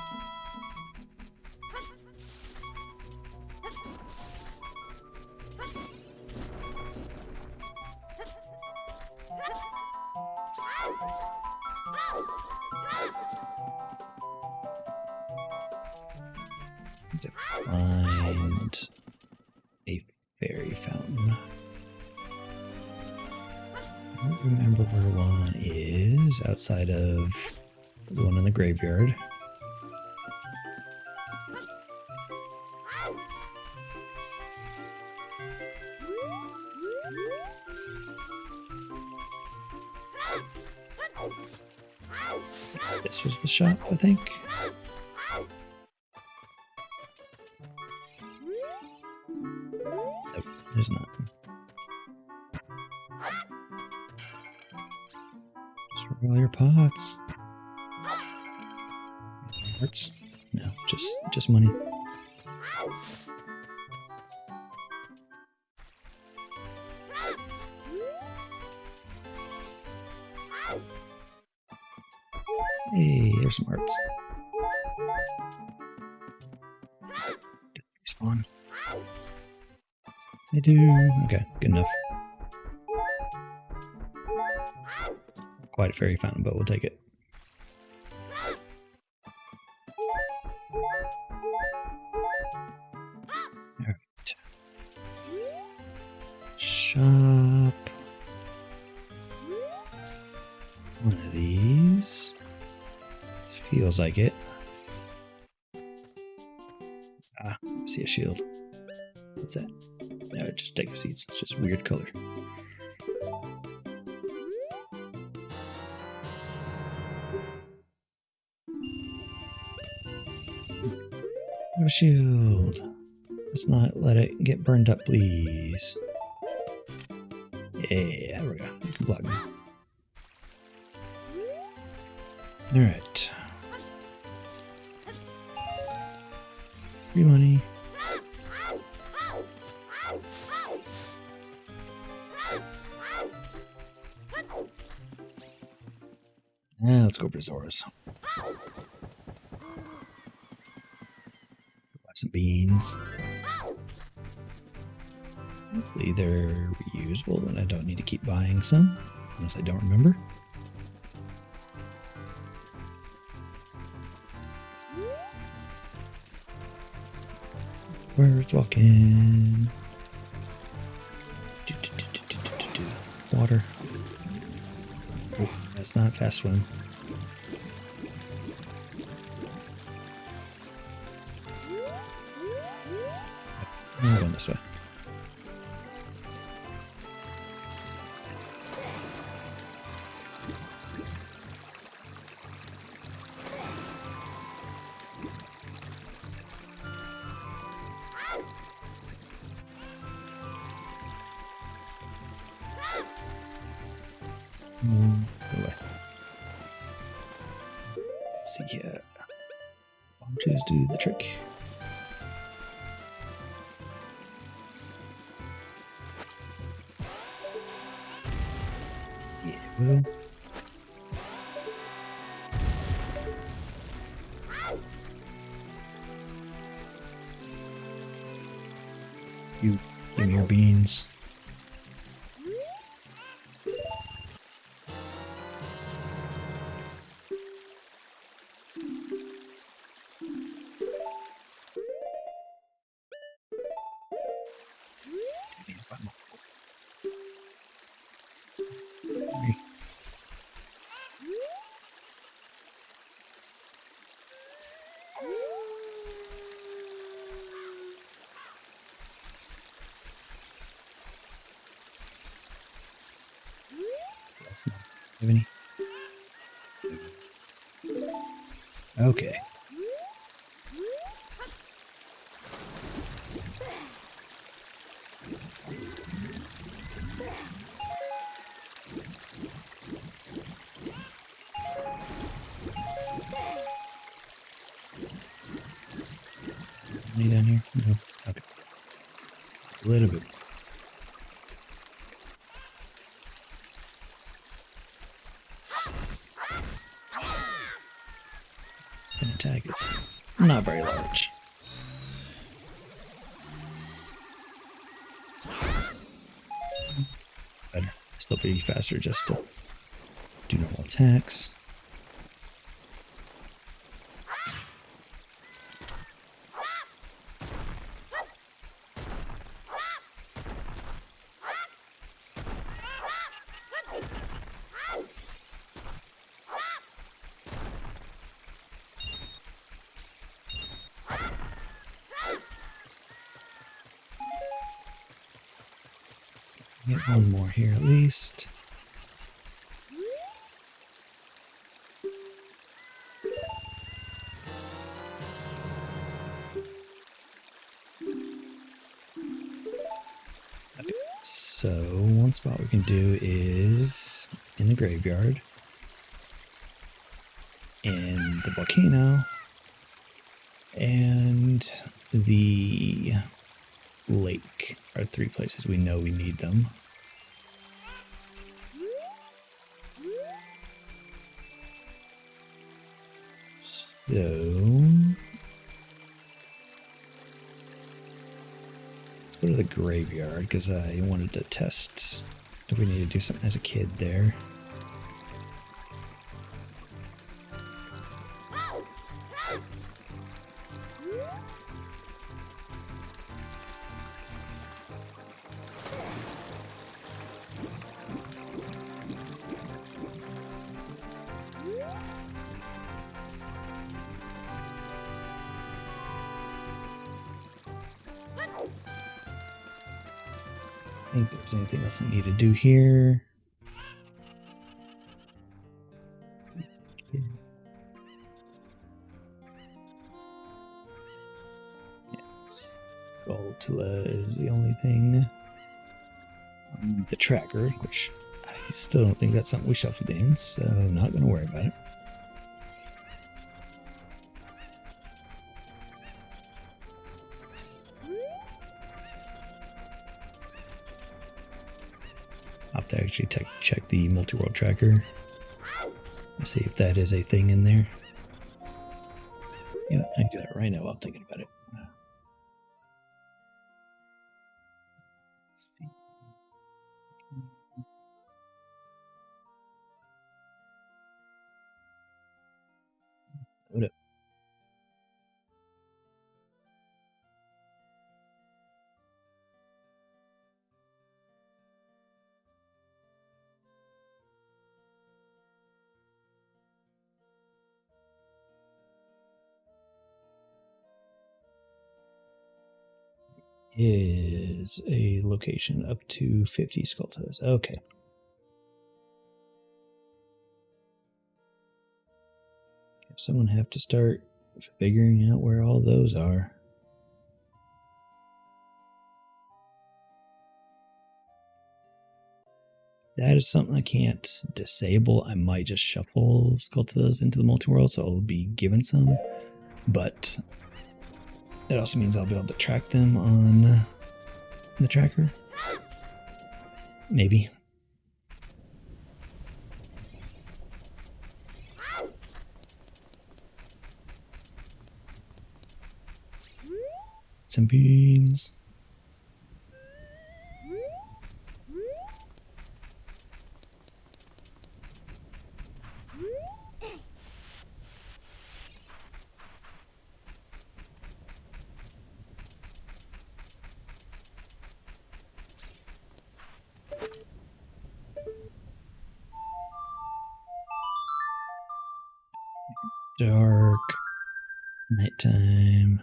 To find a fairy fountain. I don't remember where one is outside of the one in the graveyard. This was the shop, I think. Nope, there's nothing. Destroy all your pots. Hearts? No, just money. Hey, there's some hearts. Did they respawn? I do. Okay, good enough. Quite a fairy fountain, but we'll take it. Alright. Shop. One of these. This feels like it. Ah, I see a shield. What's that? No, just take your seats. It's just weird color. No shield. Let's not let it get burned up, please. Yeah, there we go. You can block me. Alright. Free money. Now let's go for Zora's. Buy some beans. Hopefully they're reusable and I don't need to keep buying some, unless I don't remember. Birds walking. Water. Oh, that's not fast swim. I'm going this way. Go away. Let's see here. Just do the trick. Yeah, well. You give me your beans. That's not have any. Okay. Any down here? No. Okay. A little bit. Spin attack is not very large. Better. Still pretty faster just to do normal attacks. Get one more here at least. Okay, so one spot we can do is in the graveyard, in the volcano, and the lake are three places we know we need them. So let's go to the graveyard because I wanted to test if we need to do something as a kid there. I think there's anything else I need to do here. Yes. Galtula is the only thing. The tracker, which I still don't think that's something we shuffled in, so I'm not going to worry about it. I'll have to actually check the multi-world tracker and see if that is a thing in there. Yeah, I can do that right now while I'm thinking about it. Let's see. Load up. Is a location up to 50 Skulltulas. Okay. Someone have to start figuring out where all those are. That is something I can't disable. I might just shuffle Skulltulas into the multi-world, so I'll be given some. But it also means I'll be able to track them on the tracker. Maybe. Some beans. Dark. Nighttime.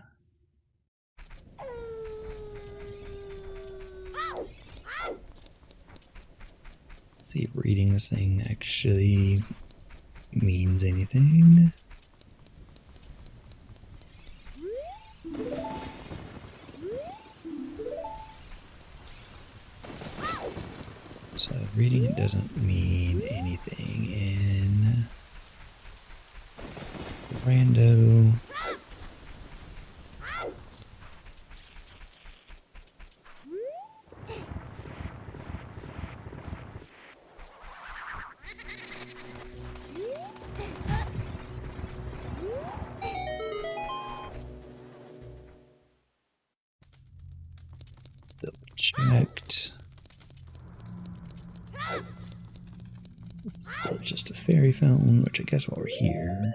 Let's see if reading this thing actually means anything. So reading it doesn't mean anything in rando. Still checked. Still just a fairy fountain, which I guess while we're here.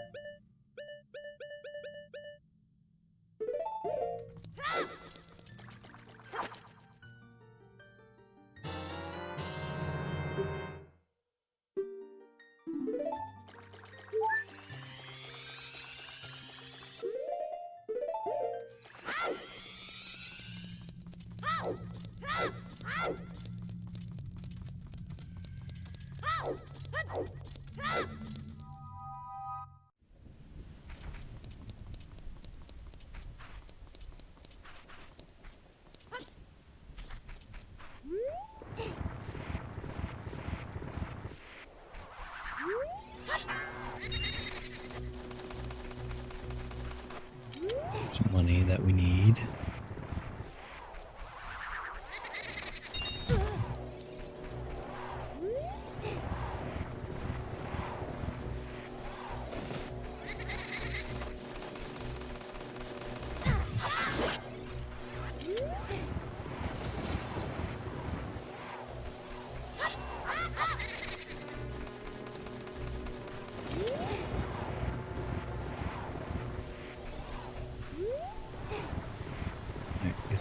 Some money that we need.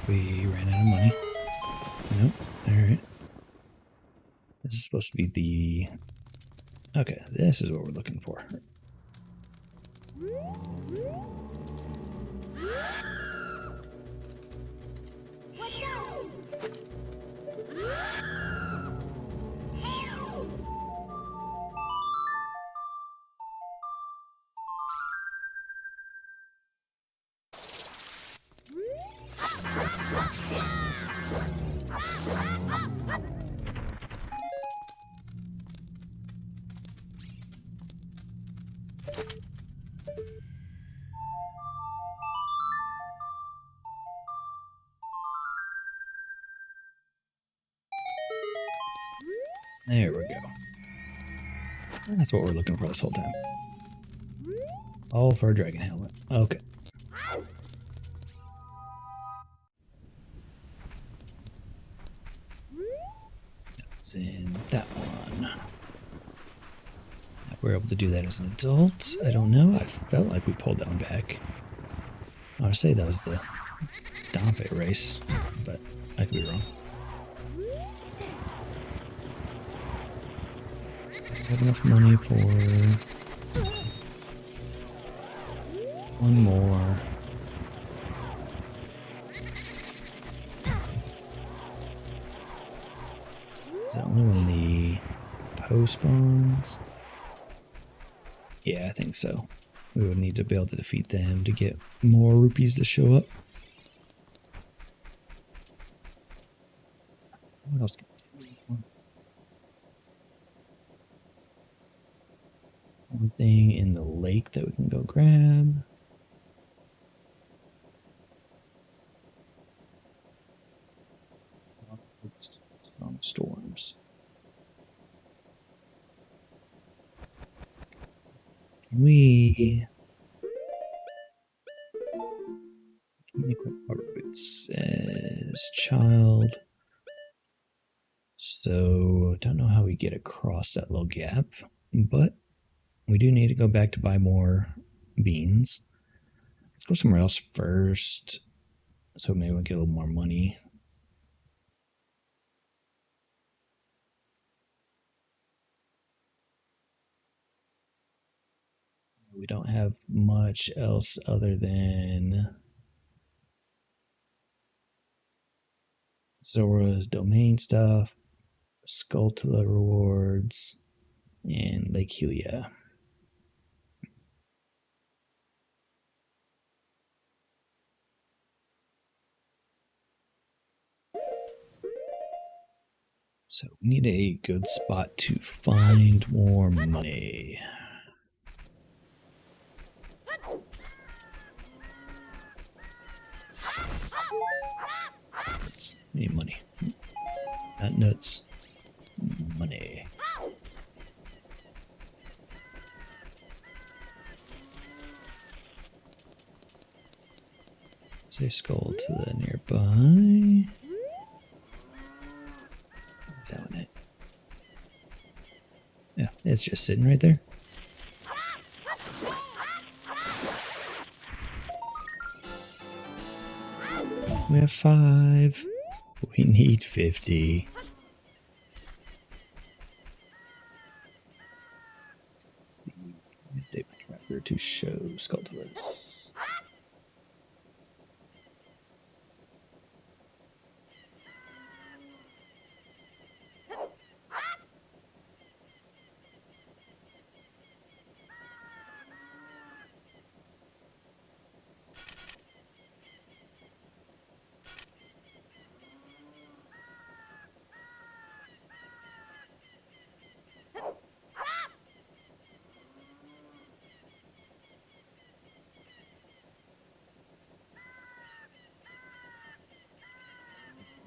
We ran out of money. Nope. Alright. This is supposed to be the... Okay, this is what we're looking for. There we go. That's what we're looking for this whole time. All for a dragon helmet. Okay. It's in that one. If we're able to do that as an adult, I don't know. I felt like we pulled down back. I want to say that was the Dompe race, but I could be wrong. I have enough money for one more. Is that only when the Poe spawns? Yeah, I think so. We would need to be able to defeat them to get more rupees to show up. What else can we do? One thing in the lake that we can go grab. Some storms. Can we equip our boots as child? So don't know how we get across that little gap, but we do need to go back to buy more beans. Let's go somewhere else first. So maybe we'll get a little more money. We don't have much else other than Zora's domain stuff, Skulltula rewards, and Lake Helia. So we need a good spot to find more money. Nuts. We need money. Not nuts. Money. Say skull to the nearby. Is that one it? Yeah, it's just sitting right there. We have 5. We need 50. Update my tracker to show Skulltulas.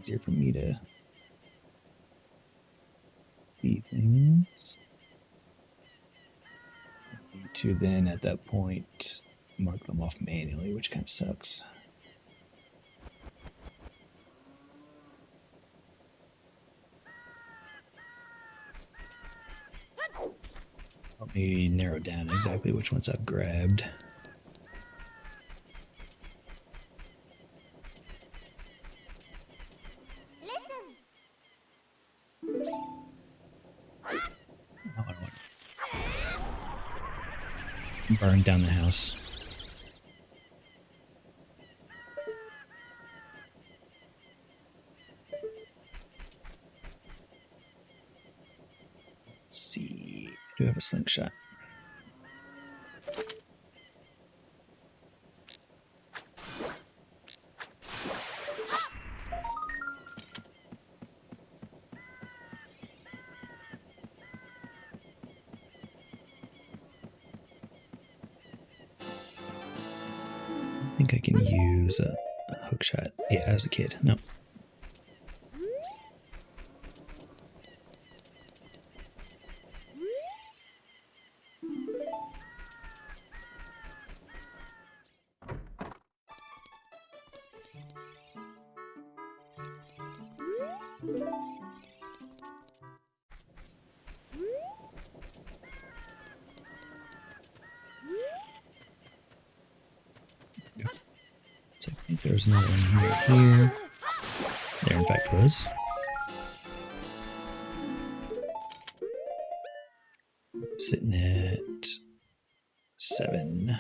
Easier for me to see things. I need to then at that point mark them off manually, which kind of sucks. Help me narrow down exactly which ones I've grabbed. Burn down the house. Let's see. I do have a slingshot. I think I can use a hook shot. Yeah, as a kid. No. So I think there's another one here. There, in fact, was. Sitting at 7.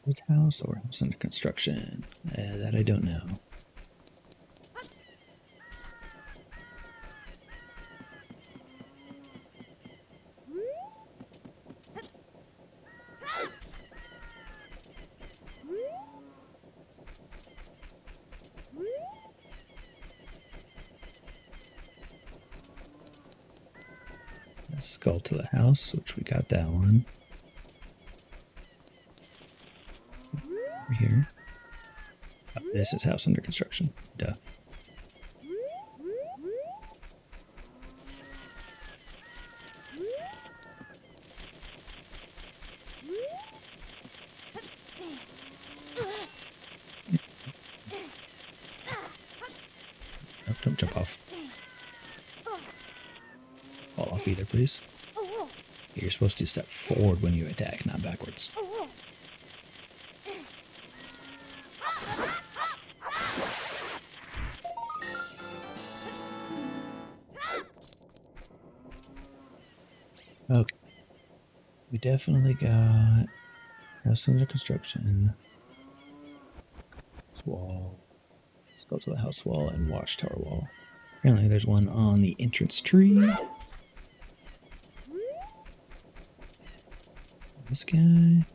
Which house or house under construction? That I don't know. Skull to the house, which we got that one. Over here. Oh, this is house under construction. Duh. Oh, don't jump off. Fall off either, please. You're supposed to step forward when you attack, not backwards. Okay. We definitely got house under construction. This wall. Let's go to the house wall and watchtower wall. Apparently there's one on the entrance tree. This guy.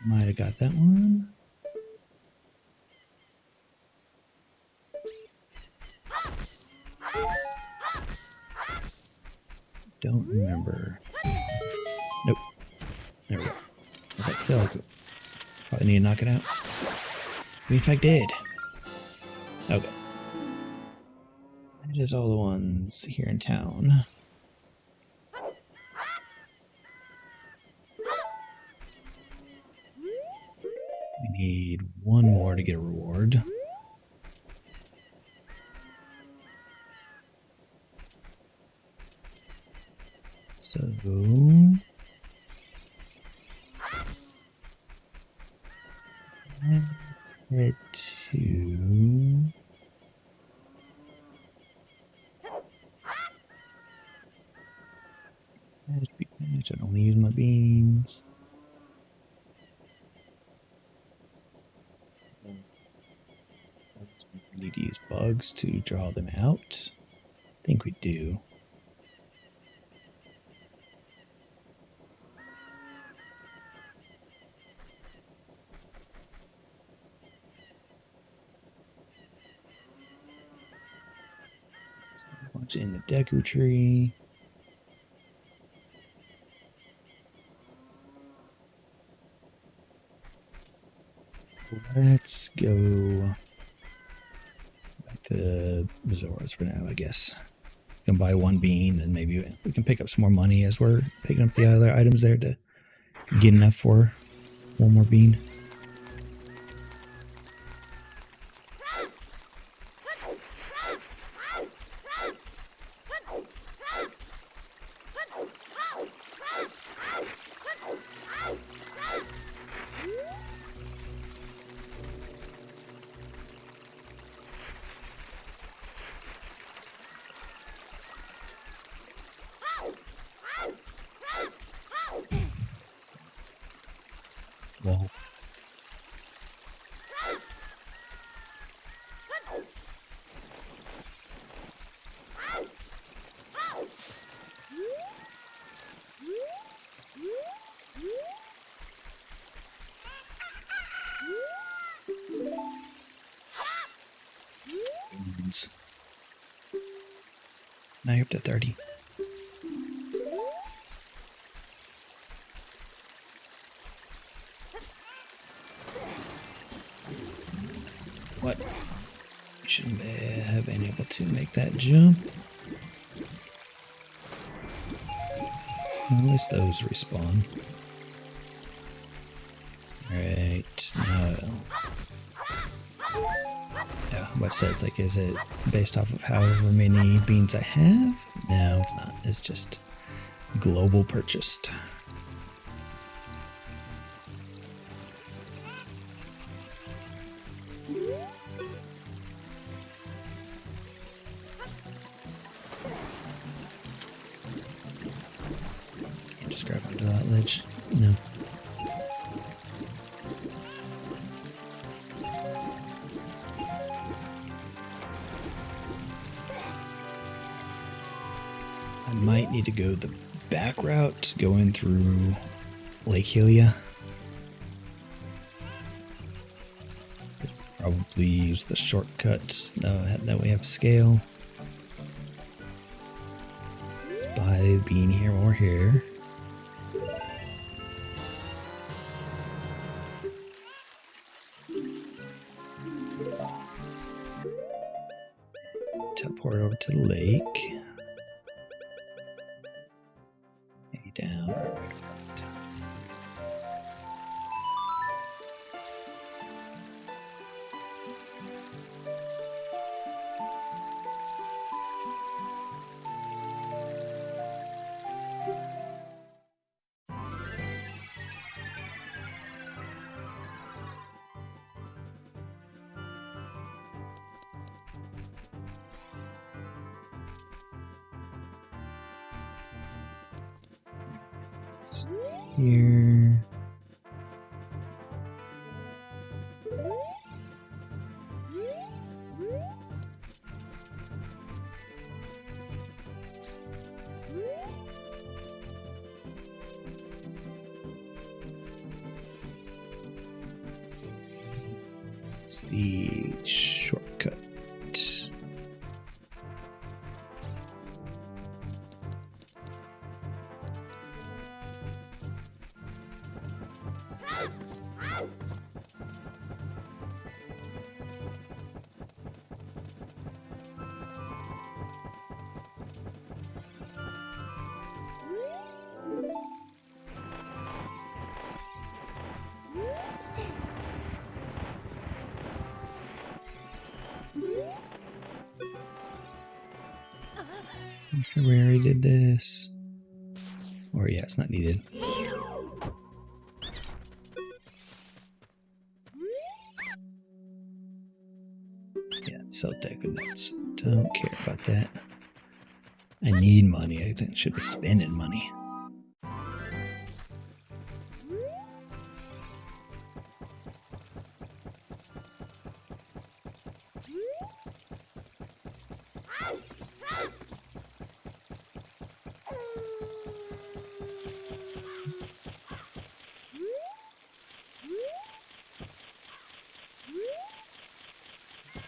Might have got that one. Don't remember. Nope. There we go. Does that feel like probably need to knock it out? We in fact did. Okay. That is all the ones here in town. We need one more to get a reward. So let's head to patch. I don't want to use my beans. We need to use bugs to draw them out. I think we do. A bunch in the Deku tree. Let's go back to Resorts for now, I guess. We can buy one bean and maybe we can pick up some more money as we're picking up the other items there to get enough for one more bean. Whoa. Now you're up to 30. What? You shouldn't have been able to make that jump. At least those respawn. Alright, now. Yeah, what says like, is it based off of however many beans I have? No, it's not. It's just global purchased. Can't just grab onto that ledge. No. I might need to go the back route, going through Lake Hylia. Probably use the shortcut. That way I have scale. bean here while we're here. Teleport over to the lake. Maybe down. Here. It's the shortcut. I'm sure we already did this. Or yeah, it's not needed. Yeah, sell deck of nuts. Don't care about that. I need money. I should be spending money.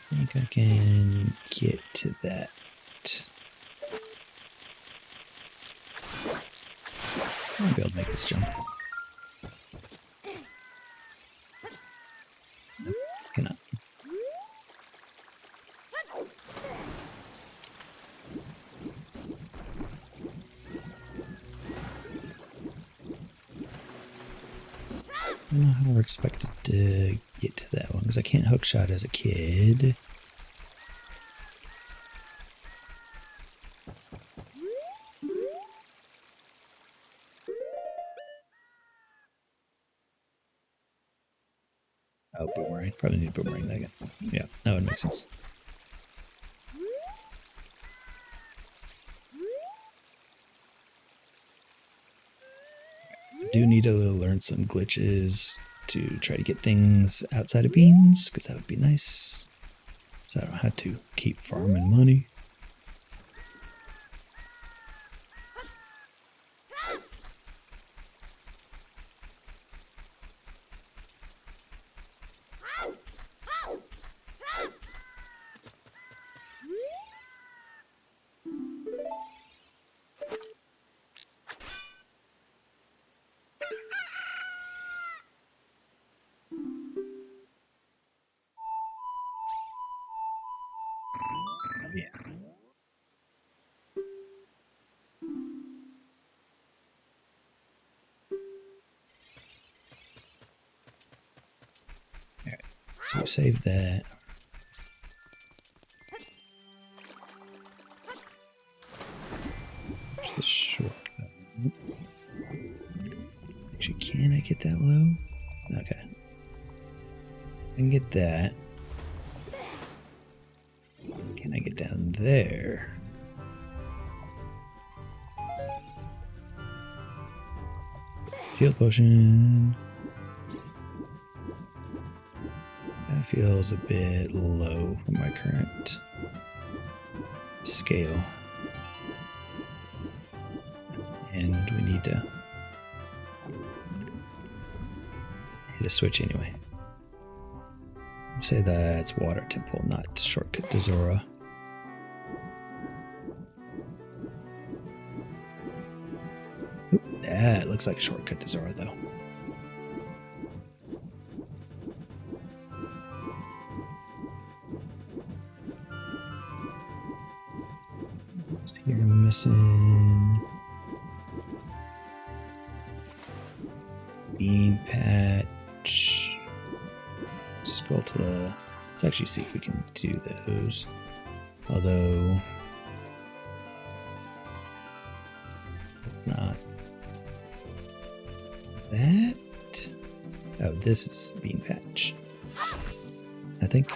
I think I can get to that. I'll be able to make this jump. Nope, cannot. I don't know how we're expected to get to that one because I can't hookshot as a kid. Oh, boomerang. Probably need a boomerang again. Yeah, that would make sense. I do need to learn some glitches to try to get things outside of beans, because that would be nice. So I don't have to keep farming money. Yeah. Alright, so we saved that. There's the shortcut. Actually, can I get that low? Okay. I can get that. Can I get down there? Field potion. That feels a bit low for my current scale. And we need to hit a switch anyway. Say that's Water Temple, not shortcut to Zora. That looks like a shortcut to Zora, though. What's here missing? Bean patch. Skulltula. Let's actually see if we can do those. Although it's not that. Oh, this is bean patch. I think.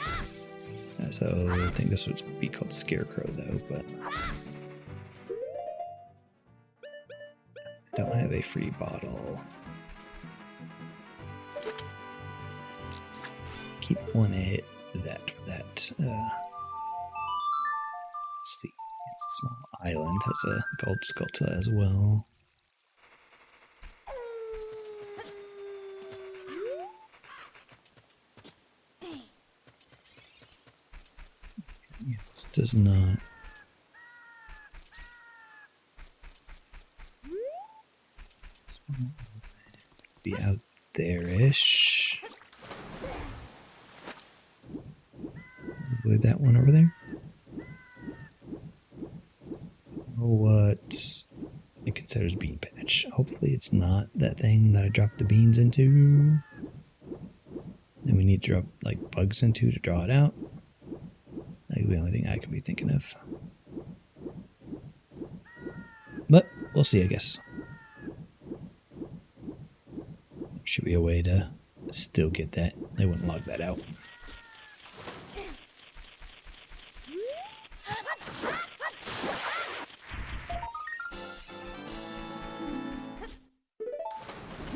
So I think this would be called Scarecrow, though. But I don't have a free bottle. Keep one hit that for that. Let's see. It's a small island has a gold Skulltula as well. Yeah, this does not. This one will be out there-ish. I believe that one over there. What it considers bean patch. Hopefully it's not that thing that I dropped the beans into. And we need to drop like bugs into to draw it out. That's the only thing I could be thinking of. But we'll see, I guess. Should be a way to still get that. They wouldn't log that out.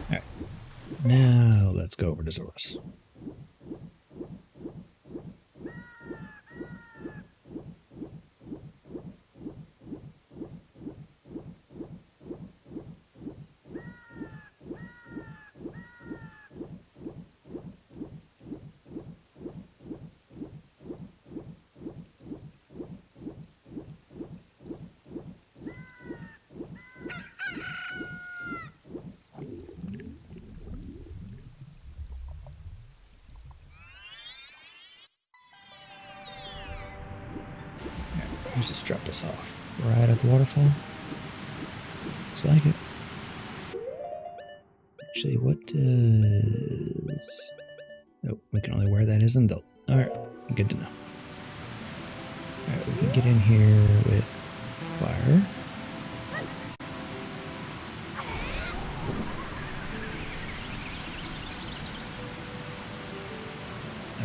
Alright. Now let's go over to Zora's. Let's just drop us off right at the waterfall. Looks like it. Actually, what does... Oh, we can only wear that as an adult. Alright, good to know. Alright, we can get in here with fire.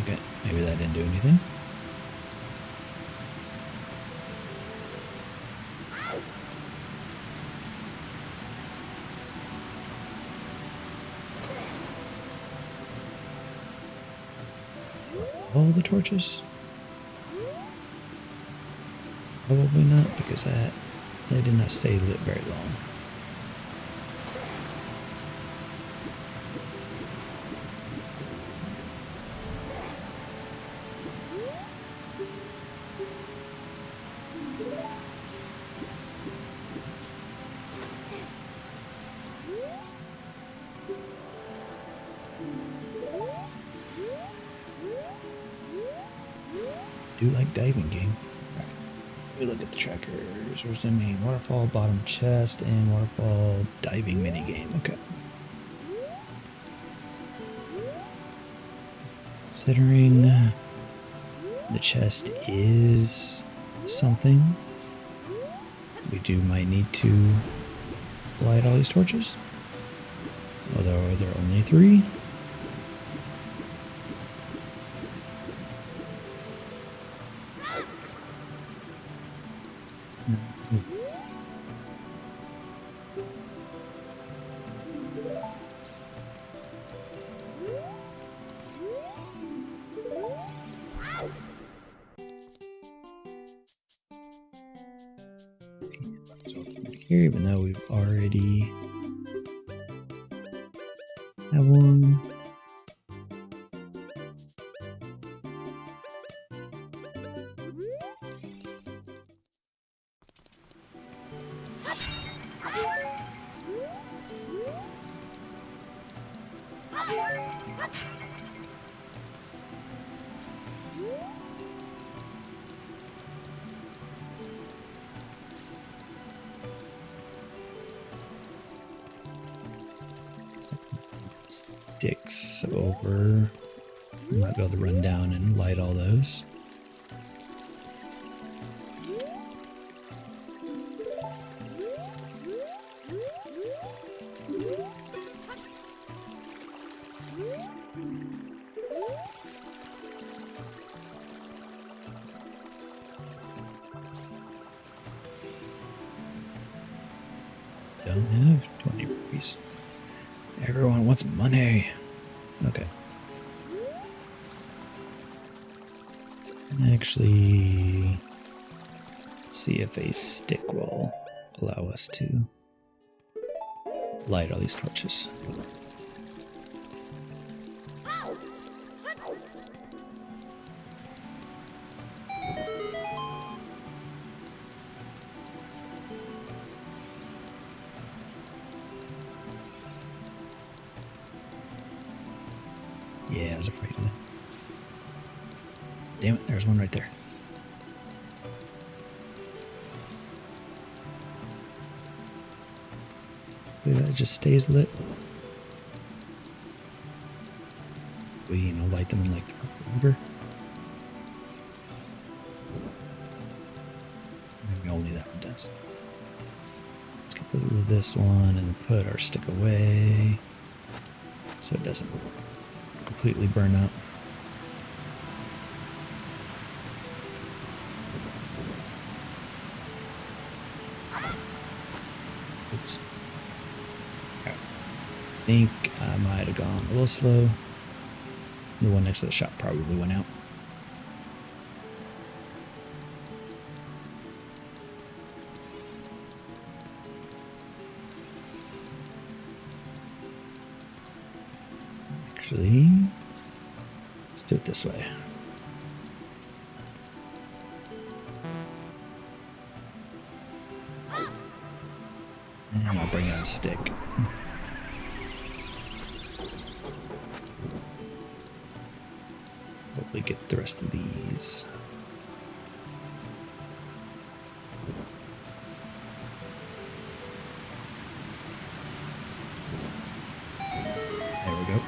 Okay, maybe that didn't do anything. All the torches? Probably not, because they did not stay lit very long. Do like diving game. Right. We look at the trackers. There's the main waterfall, bottom chest, and waterfall diving mini game. Okay. Considering the chest is something, we might need to light all these torches. Although there are only 3. Here, even though we've already have one. Sticks over. Might be able to run down and light all those. Don't have 20 rupees. Everyone wants money. Okay. Let's actually see if a stick will allow us to light all these torches. Yeah, I was afraid of that. Damn it, there's one right there. That just stays lit. We, light them in like forever. Maybe only that one does. Let's get rid of this one and put our stick away so it doesn't completely burn out. Oops. I think I might have gone a little slow. The one next to the shop probably went out. Actually, let's do it this way. And I'll bring out a stick. Hopefully get the rest of these. There we go.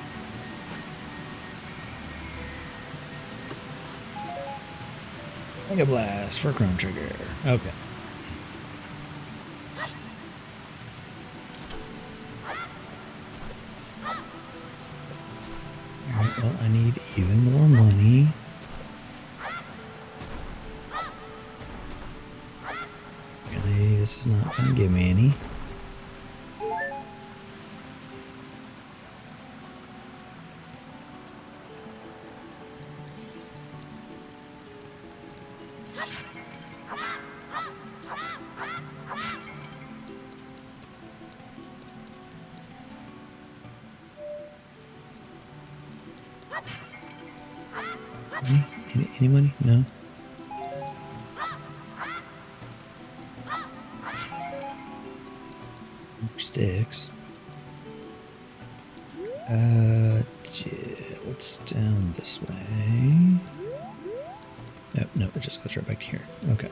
Mega Blast for Chrome Trigger. Okay. Alright, well, I need even more money. Okay, this is not going to give me any. Any money? No. Sticks. What's down this way? No, it just goes right back to here. Okay.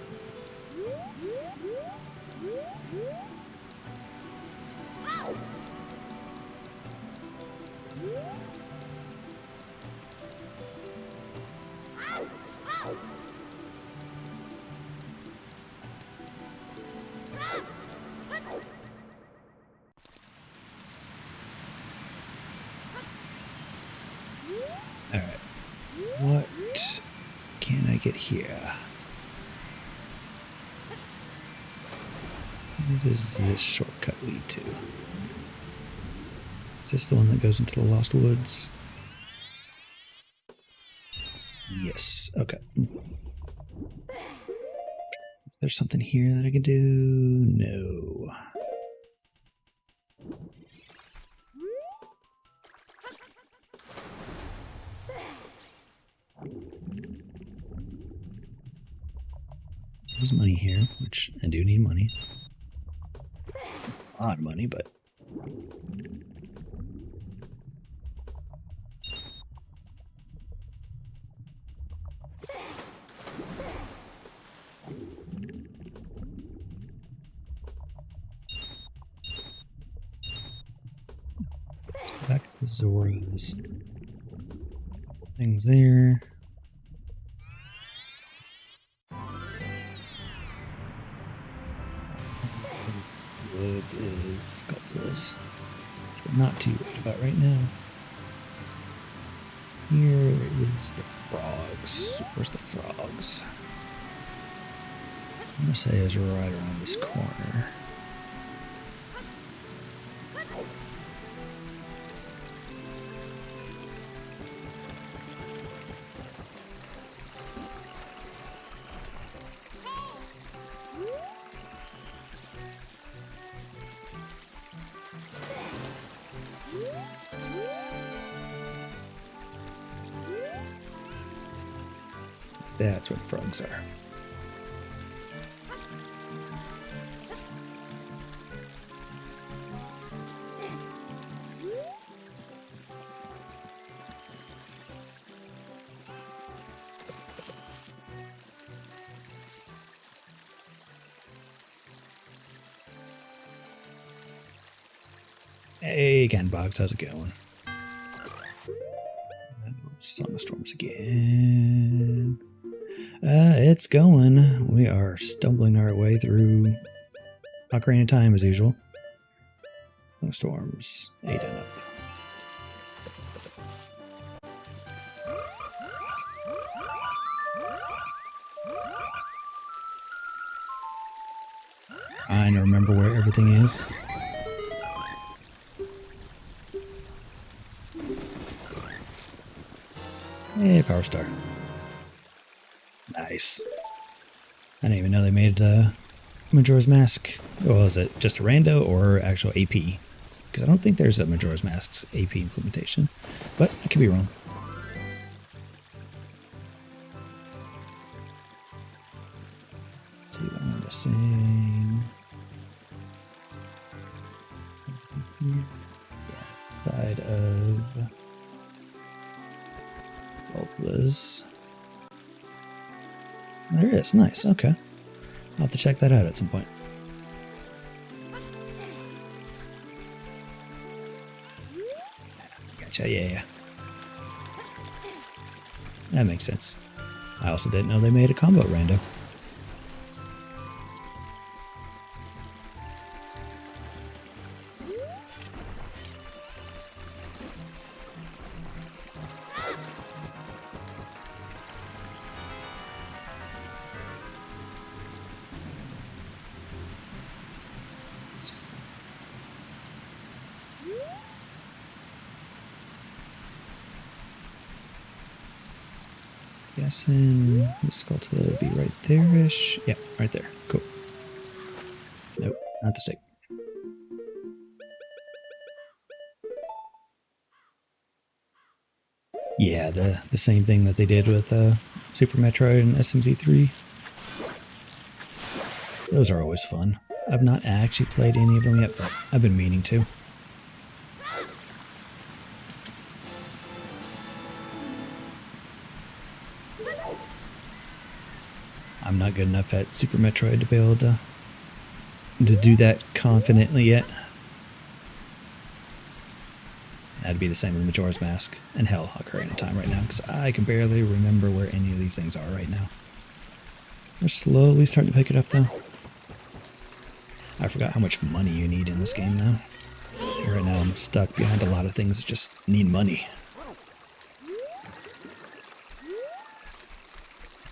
Alright. What can I get here? Where does this shortcut lead to? Is this the one that goes into the Lost Woods? Yes. Okay. Is there something here that I can do? No. There's money here, which I do need money. A lot of money, but... Back to Zora's. Things there. Woods is Sculptors, which we're not too worried about right now. Here is the frogs. Where's the frogs? I'm gonna say is right around this corner. That's where the frogs are. Hey again, Boggs, how's it going? Thunderstorms again. It's going. We are stumbling our way through Ocarina of Time as usual. Thunderstorms, 8 and up. Trying to remember where everything is. Hey, Power Star. Nice. I didn't even know they made Majora's Mask. What was it? Just a rando or actual AP? Because I don't think there's a Majora's Mask's AP implementation. But I could be wrong. Let's see what I'm saying. Yeah, side of Ultimas. There it is. Nice. Okay. I'll have to check that out at some point. Gotcha. Yeah. That makes sense. I also didn't know they made a combo rando. Guessing this Sculptor will be right there-ish. Yeah, right there. Cool. Nope, not the stick. Yeah, the same thing that they did with Super Metroid and SMZ3. Those are always fun. I've not actually played any of them yet, but I've been meaning to. I'm not good enough at Super Metroid to be able to do that confidently yet. That'd be the same with Majora's Mask and hell, Ocarina of Time right now, because I can barely remember where any of these things are right now. We're slowly starting to pick it up though. I forgot how much money you need in this game now. Right now I'm stuck behind a lot of things that just need money.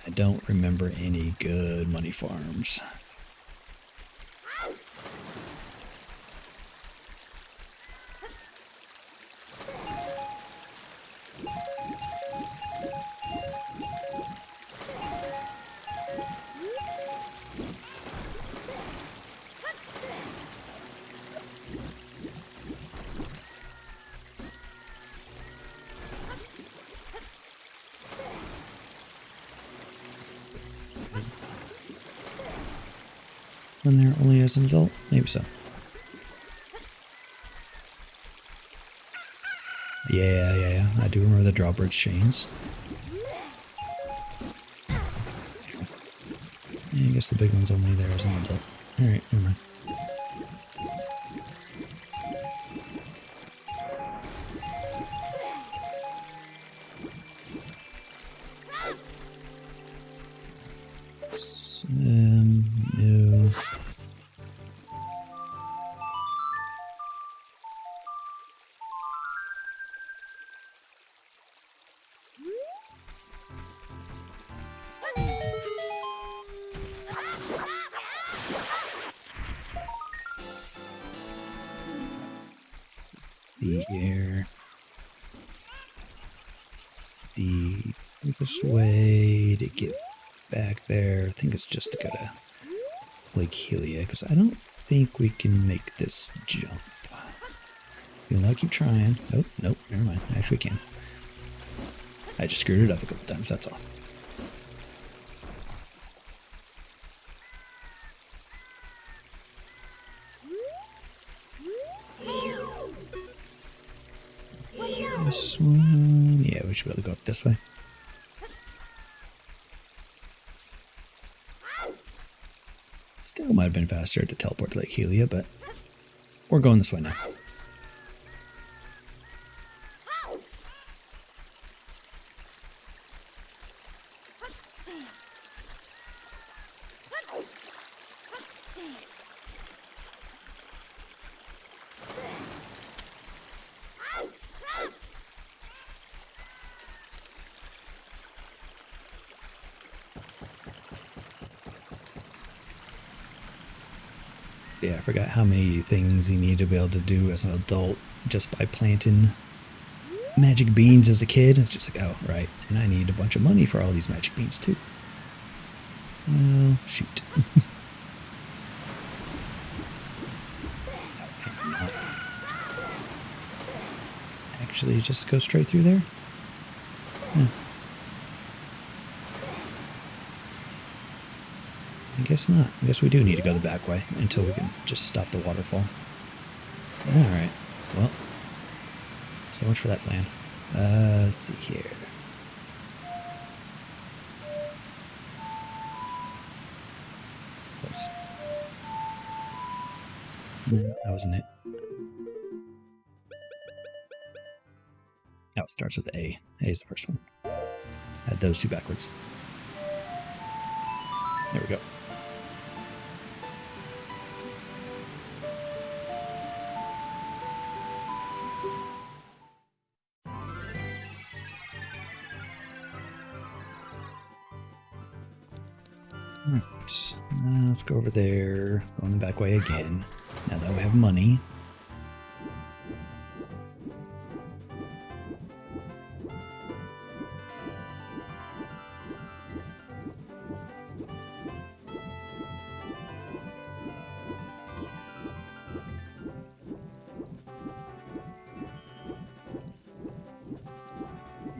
I don't remember any good money farms. When they're only as an adult? Maybe so. Yeah. I do remember the drawbridge chains. Yeah, I guess the big one's only there as an adult. Alright, never mind. be here. The quickest way to get back there, I think it's just to go to Lake Helia, because I don't think we can make this jump. Even though I keep trying. Oh, nope, never mind. Actually, we can. I just screwed it up a couple times, that's all. This one, yeah, we should be able to go up this way. Still might have been faster to teleport to Lake Helia, but we're going this way now. Yeah, I forgot how many things you need to be able to do as an adult just by planting magic beans as a kid. It's just like, oh, right. And I need a bunch of money for all these magic beans too. Well, shoot. Actually, just go straight through there? Yeah. I guess not. I guess we do need to go the back way until we can just stop the waterfall. Alright. Well, so much for that plan. Let's see here. It's close. That wasn't it. Oh, it starts with A. A is the first one. Add those two backwards. There we go. Alright, let's go over there, going the back way again. Now that we have money.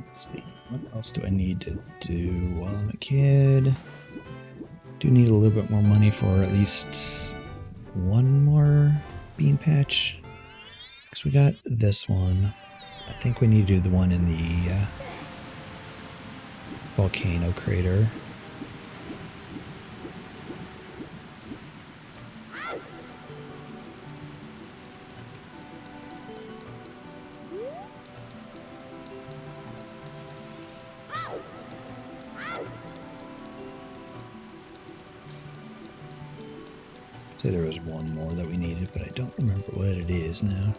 Let's see, what else do I need to do while I'm a kid? Do need a little bit more money for at least one more bean patch. Because we got this one. I think we need to do the one in the volcano crater. Say there was one more that we needed, but I don't remember what it is now.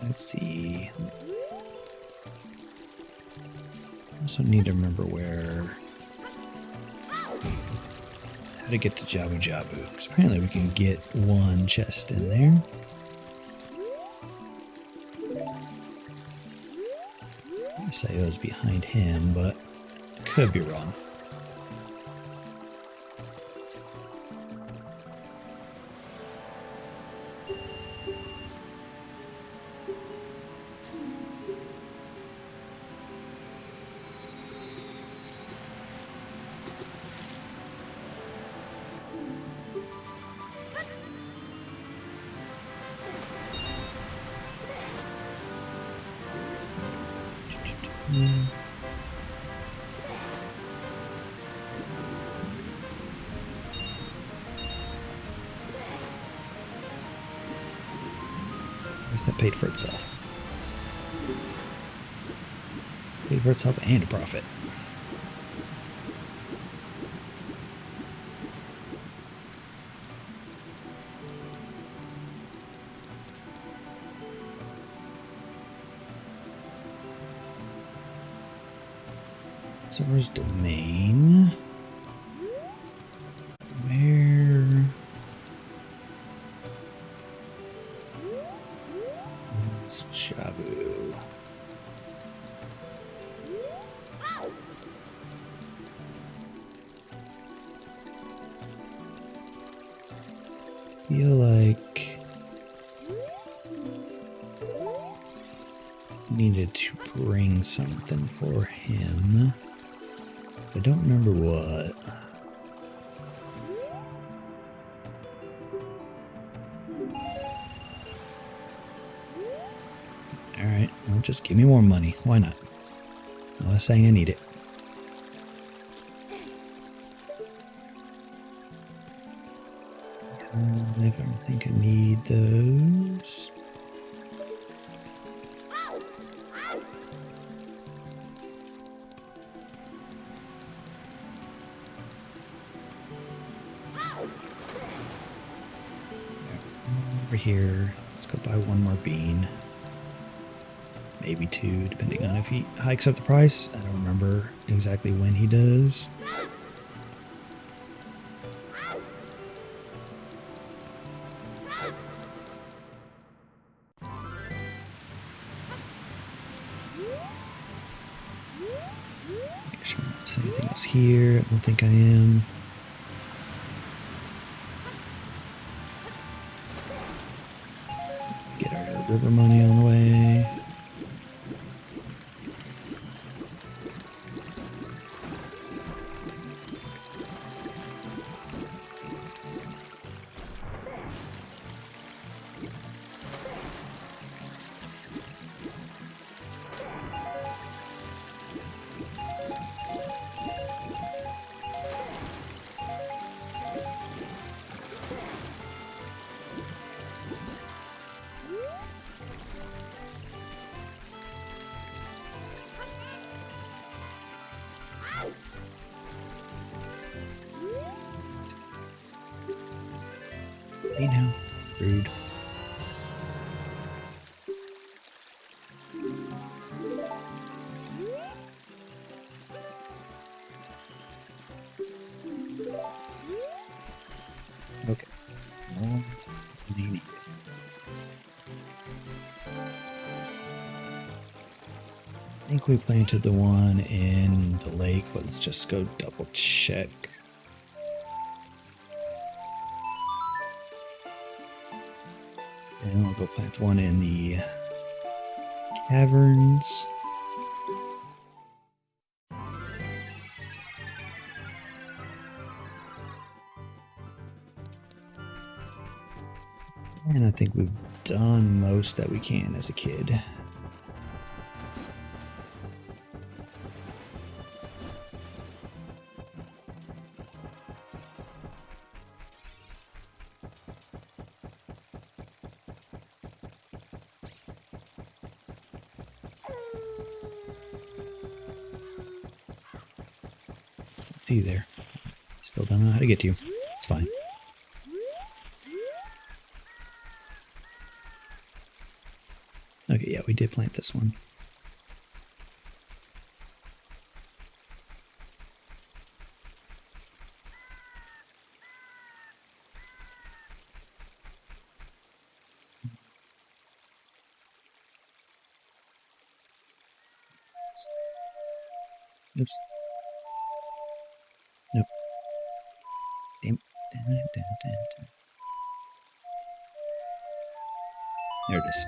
Let's see. I also need to remember how to get to Jabu Jabu, because apparently we can get one chest in there. I say it was behind him, but could be wrong. I guess that paid for itself. Paid for itself and a profit. So where's domain? Where? Shabu. Feel like needed to bring something for him. I don't remember what. Alright, well, just give me more money. Why not? I'm not saying I need it. I don't think I need those. Over here, let's go buy one more bean. Maybe two, depending on if he hikes up the price. I don't remember exactly when he does. Make sure I'm not seeing anything else here. I don't think I am. So get our river money on the way. Hey now, rude. Okay. Well, we need it. I think we planted the one in the lake, but let's just go double check. And I'll go plant one in the caverns. And I think we've done most that we can as a kid. See you there. Still don't know how to get to you. It's fine. Okay, yeah, we did plant this one. Oops. Nope. Damn. There it is.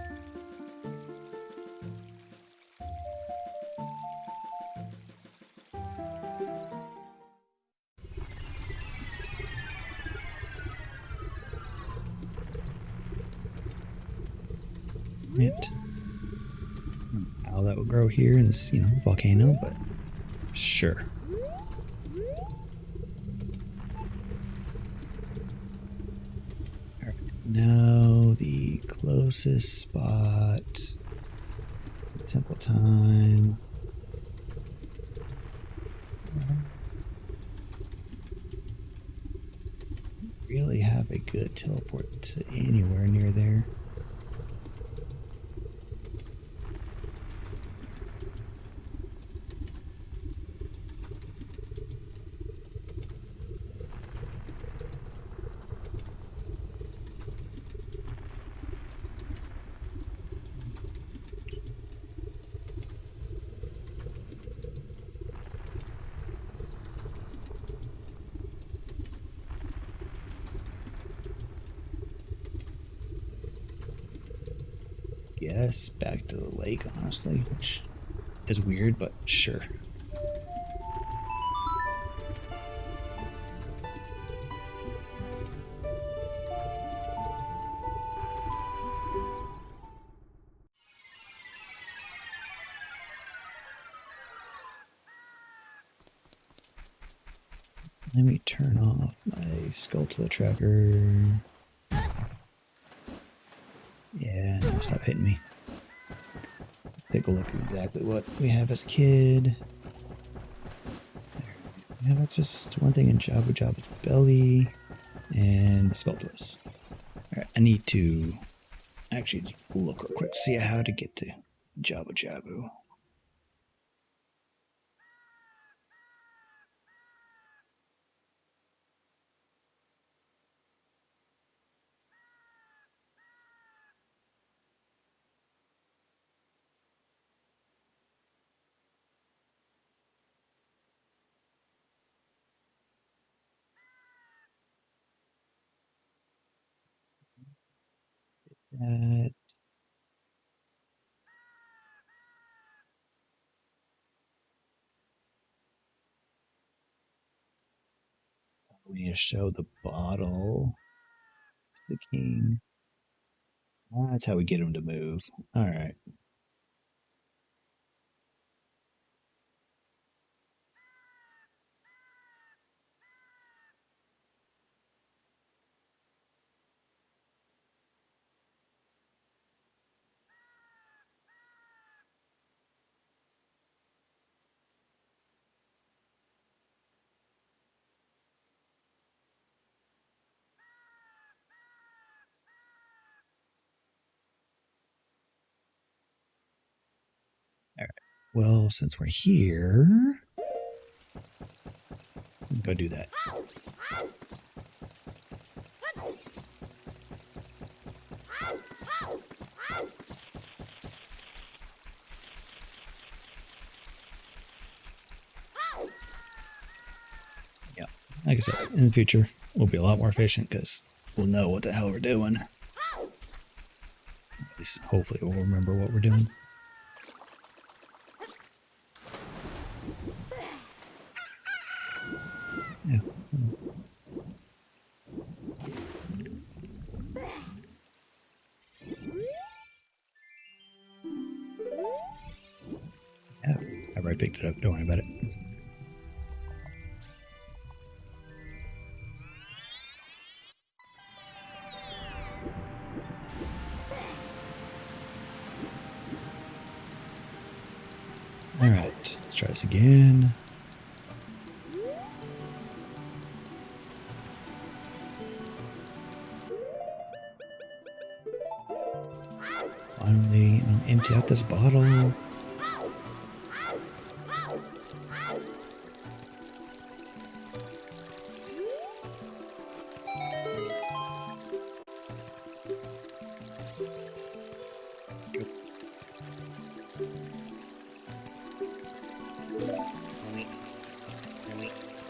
Right. How that will grow here in this, volcano, but sure. All right. Now the closest spot. Temple time. Really have a good teleport to anywhere near there. guess back to the lake, honestly, which is weird, but sure. Let me turn off my skull to the tracker. Yeah, no, stop hitting me. Take a look at exactly what we have as a kid. Yeah, that's just one thing in Jabu Jabu's belly and the Skulltulus. Alright, I need to actually look real quick, see how to get to Jabu Jabu. That we need to show the bottle to the king. That's how we get him to move. Alright. Alright. Well, since we're here, go do that. Yeah, like I said, in the future, we'll be a lot more efficient because we'll know what the hell we're doing. At least, hopefully, we'll remember what we're doing. Yeah. Yeah, I already picked it up. Don't worry about it. Alright, let's try this again. Finally, empty out this bottle.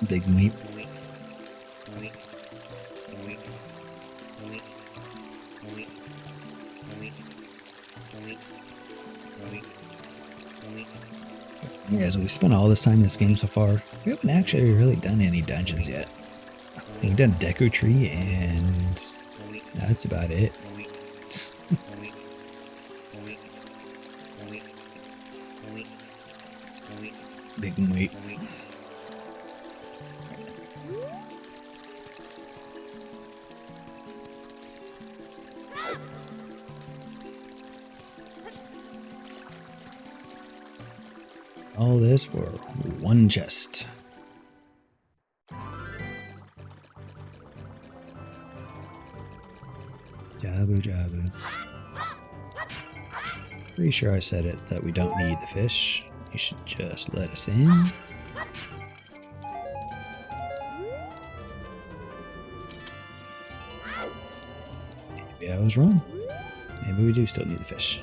Big meat. Yeah, so we spent all this time in this game so far. We haven't actually really done any dungeons yet. We've done Deku Tree and that's about it. Big meat. All this for one chest. Jabu Jabu. Pretty sure I said it that we don't need the fish. You should just let us in. Maybe I was wrong. Maybe we do still need the fish.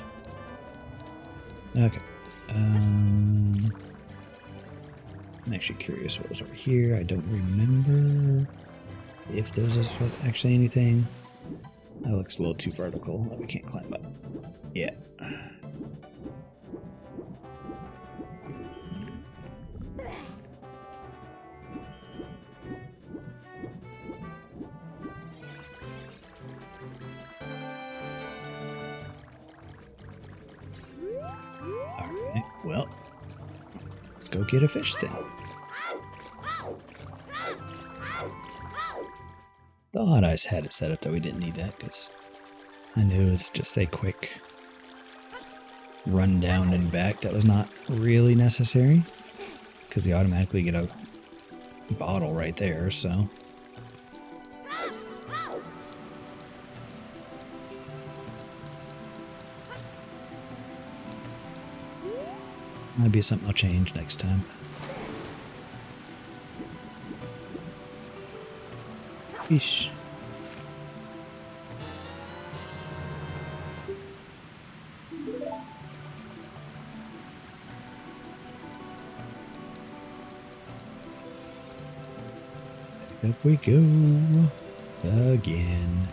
Okay. I'm actually curious what was over here. I don't remember if there was actually anything. That looks a little too vertical. We can't climb up. Yeah. Well, let's go get a fish then. Thought I had it set up that we didn't need that because I knew it was just a quick run down and back. That was not really necessary because you automatically get a bottle right there, so. Might be something I'll change next time. Eesh. Up we go again.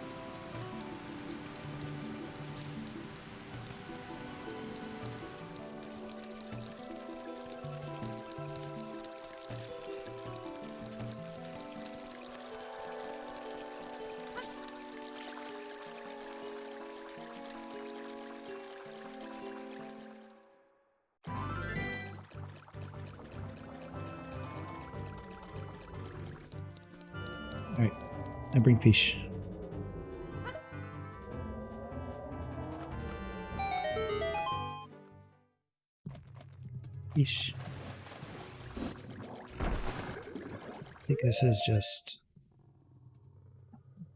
Alright, I bring fish. Fish. I think this is just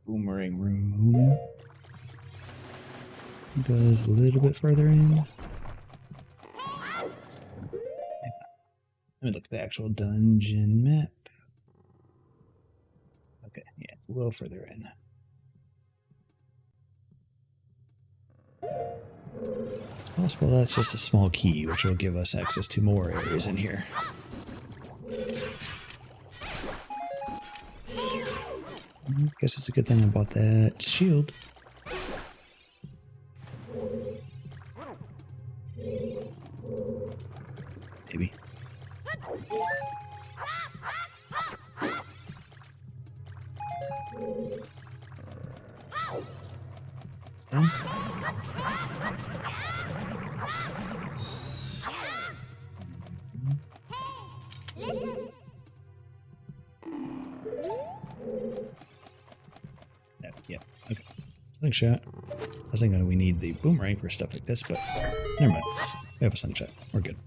boomerang room. Goes a little bit further in. Let me look at the actual dungeon map. Okay, yeah, it's a little further in. It's possible that's just a small key, which will give us access to more areas in here. I guess it's a good thing I bought that shield. Maybe. It's done. No, yeah, okay. Slingshot. I was thinking we need the boomerang for stuff like this, but never mind. We have a slingshot. We're good.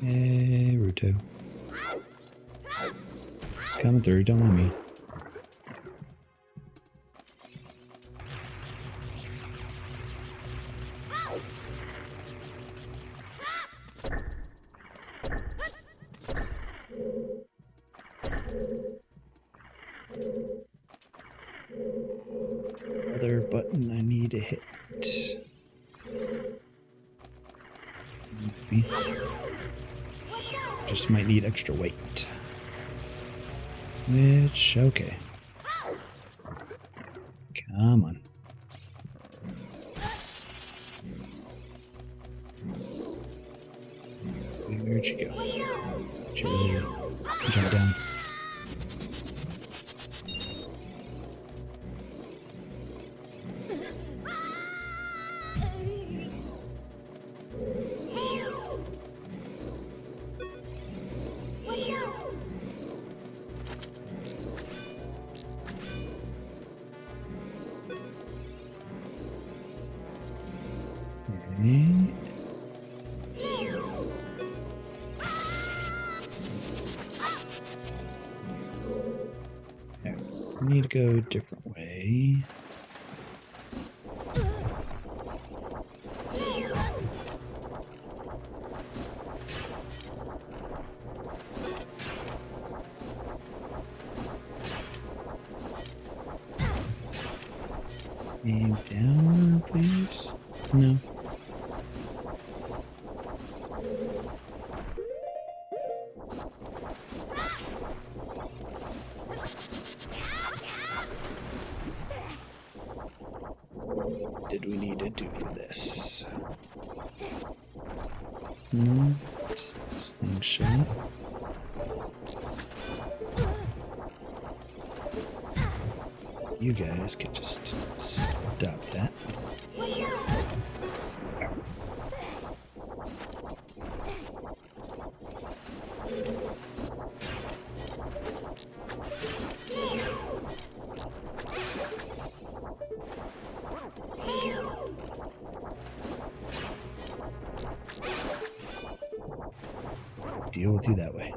Hey, Ruto. It's coming through, don't mind me. Other button I need to hit. Maybe. Just might need extra weight. Which, okay. Come on. Where'd you go? Did you really jump down? We need to go a different way. Aim down, please. No. Did we need to do for this? It's not slingshot. You guys could just stop that. Deal with you that way.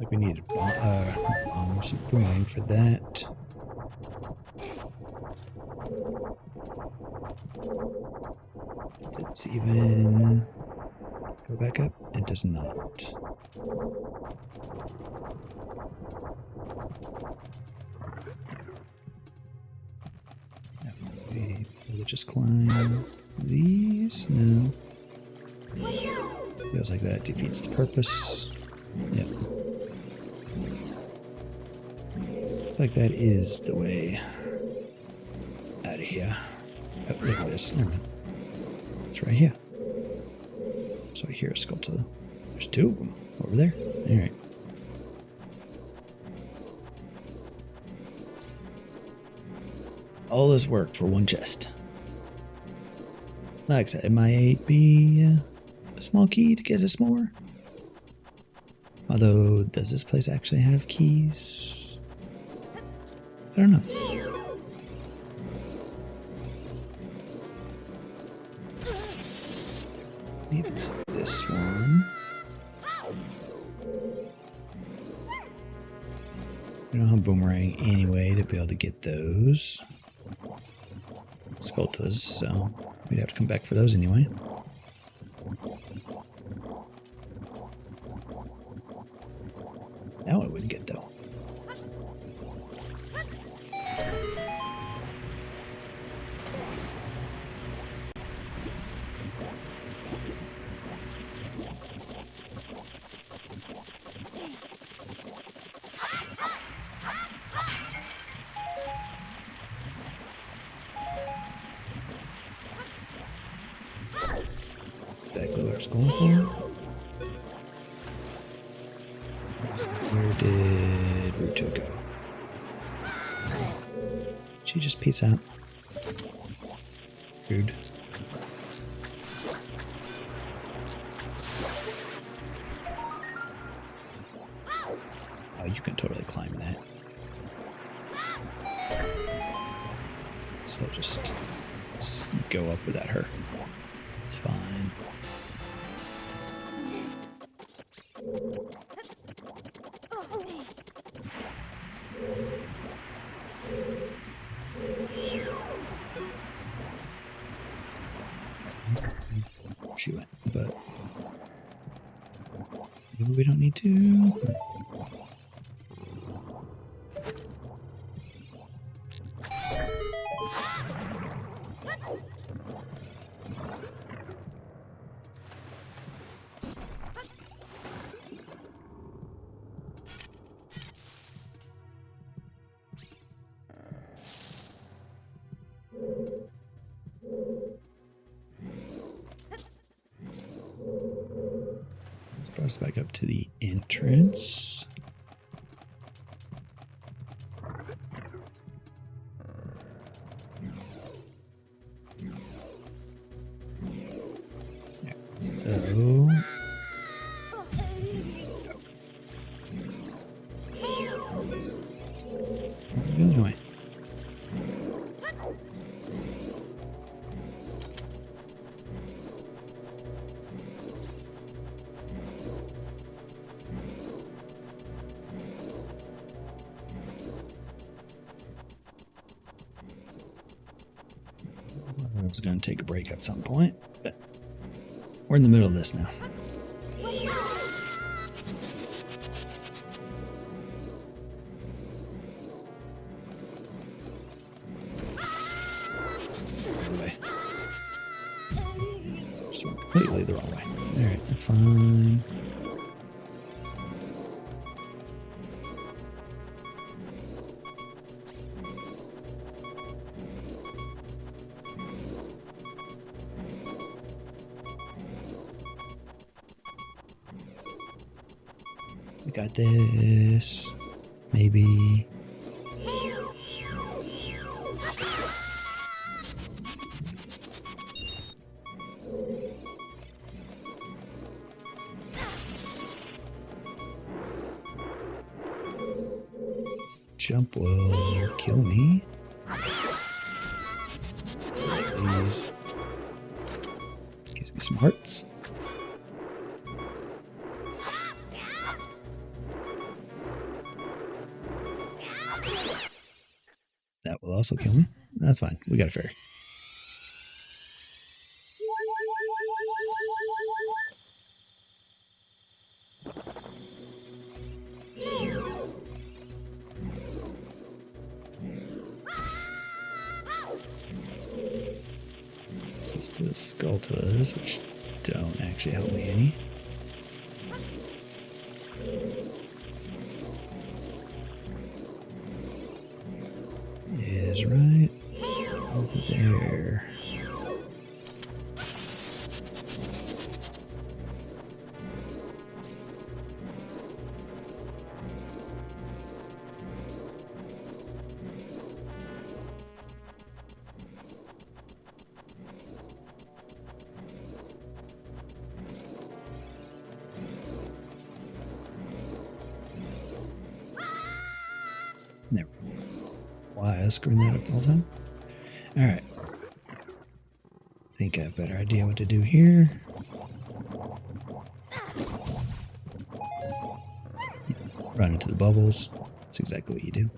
Like we need bombs and boomerang for that. Does it even go back up? It does not. We'll just climb these? No. Feels like that defeats the purpose. Yep. Looks like that is the way out of here. Oh, there it is. Never mind. It's right here. So here, Skulltula. There's two of them over there. Alright. All this work for one chest. Like I said, it might be a small key to get us more. Although, does this place actually have keys? I don't know. I believe it's this one. We don't have boomerang anyway to be able to get those. Skulltulas, so we'd have to come back for those anyway. Now I wouldn't get though. Exactly what I was going for. Where did Ruto go? She just peace out. Rude. Oh, you can totally climb that. Still just go up without her. It's fine. She went, but maybe we don't need to. Let's bust back up to the entrance. Yeah, so anyway. I was going to take a break at some point, but we're in the middle of this now. Anyway, just went completely the wrong way. Alright, that's fine. We got this. Maybe. This jump will kill me. Please. Gives me some hearts. That will also kill me. That's fine. We got a fairy. This is to the Skulltulas, which don't actually help me any. Is right over there. There. Why I was screwing that up the whole time? Alright. Think I have a better idea what to do here. Run into the bubbles. That's exactly what you do.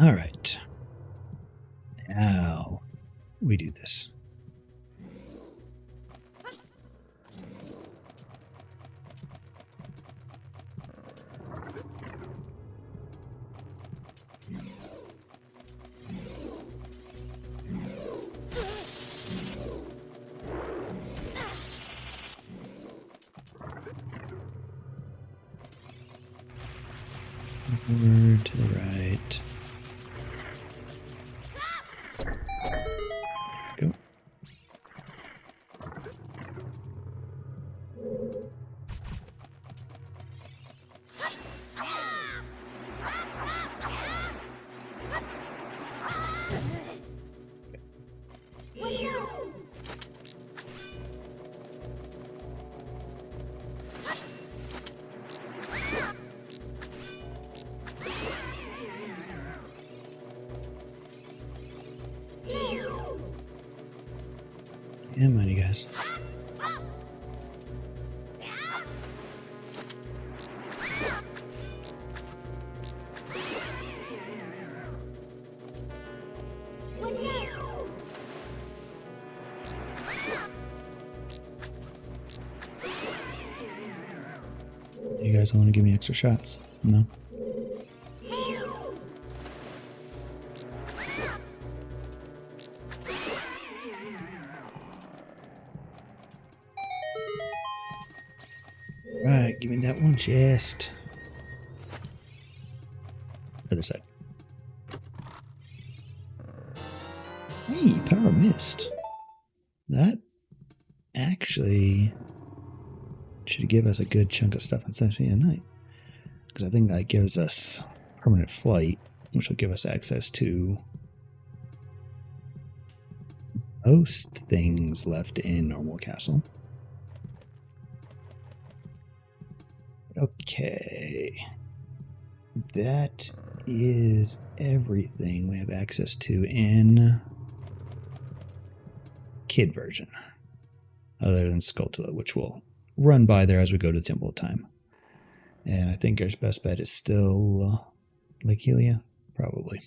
All right. Now we do this. Forward to the right. Go. Yeah, money, guys. You guys want to give me extra shots? No? Right, give me that one chest. Other side. Hey, power mist. That actually should give us a good chunk of stuff in Symphony of the Night. Because I think that gives us permanent flight, which will give us access to most things left in Normal Castle. Okay. That is everything we have access to in Kid version. Other than Skulltula, which we'll run by there as we go to Temple of Time. And I think our best bet is still Lake Helia, probably.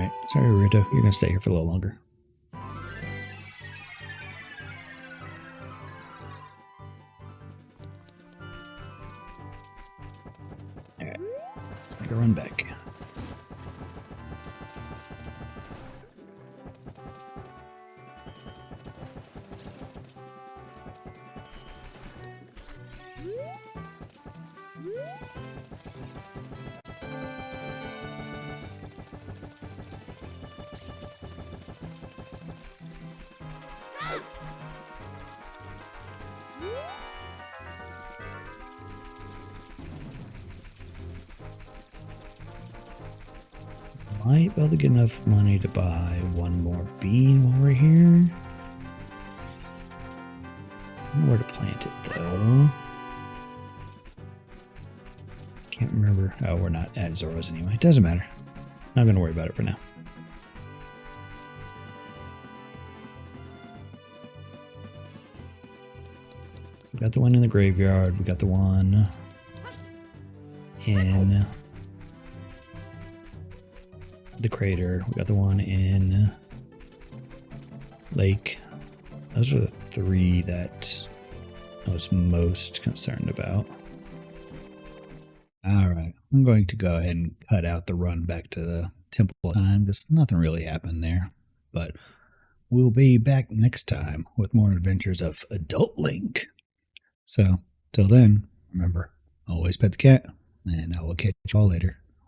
Alright, sorry, Rito. You're gonna stay here for a little longer. Alright, let's make a run back. Might be able to get enough money to buy one more bean while we're here. I don't know where to plant it though. Can't remember. Oh, we're not at Zoro's anyway. Doesn't matter. Not gonna worry about it for now. So we got the one in the graveyard. We got the one in the crater. We got the one in lake. Those are the three that I was most concerned about. Alright, I'm going to go ahead and cut out the run back to the temple time because nothing really happened there. But we'll be back next time with more adventures of Adult Link. So, till then, remember, always pet the cat, and I will catch you all later.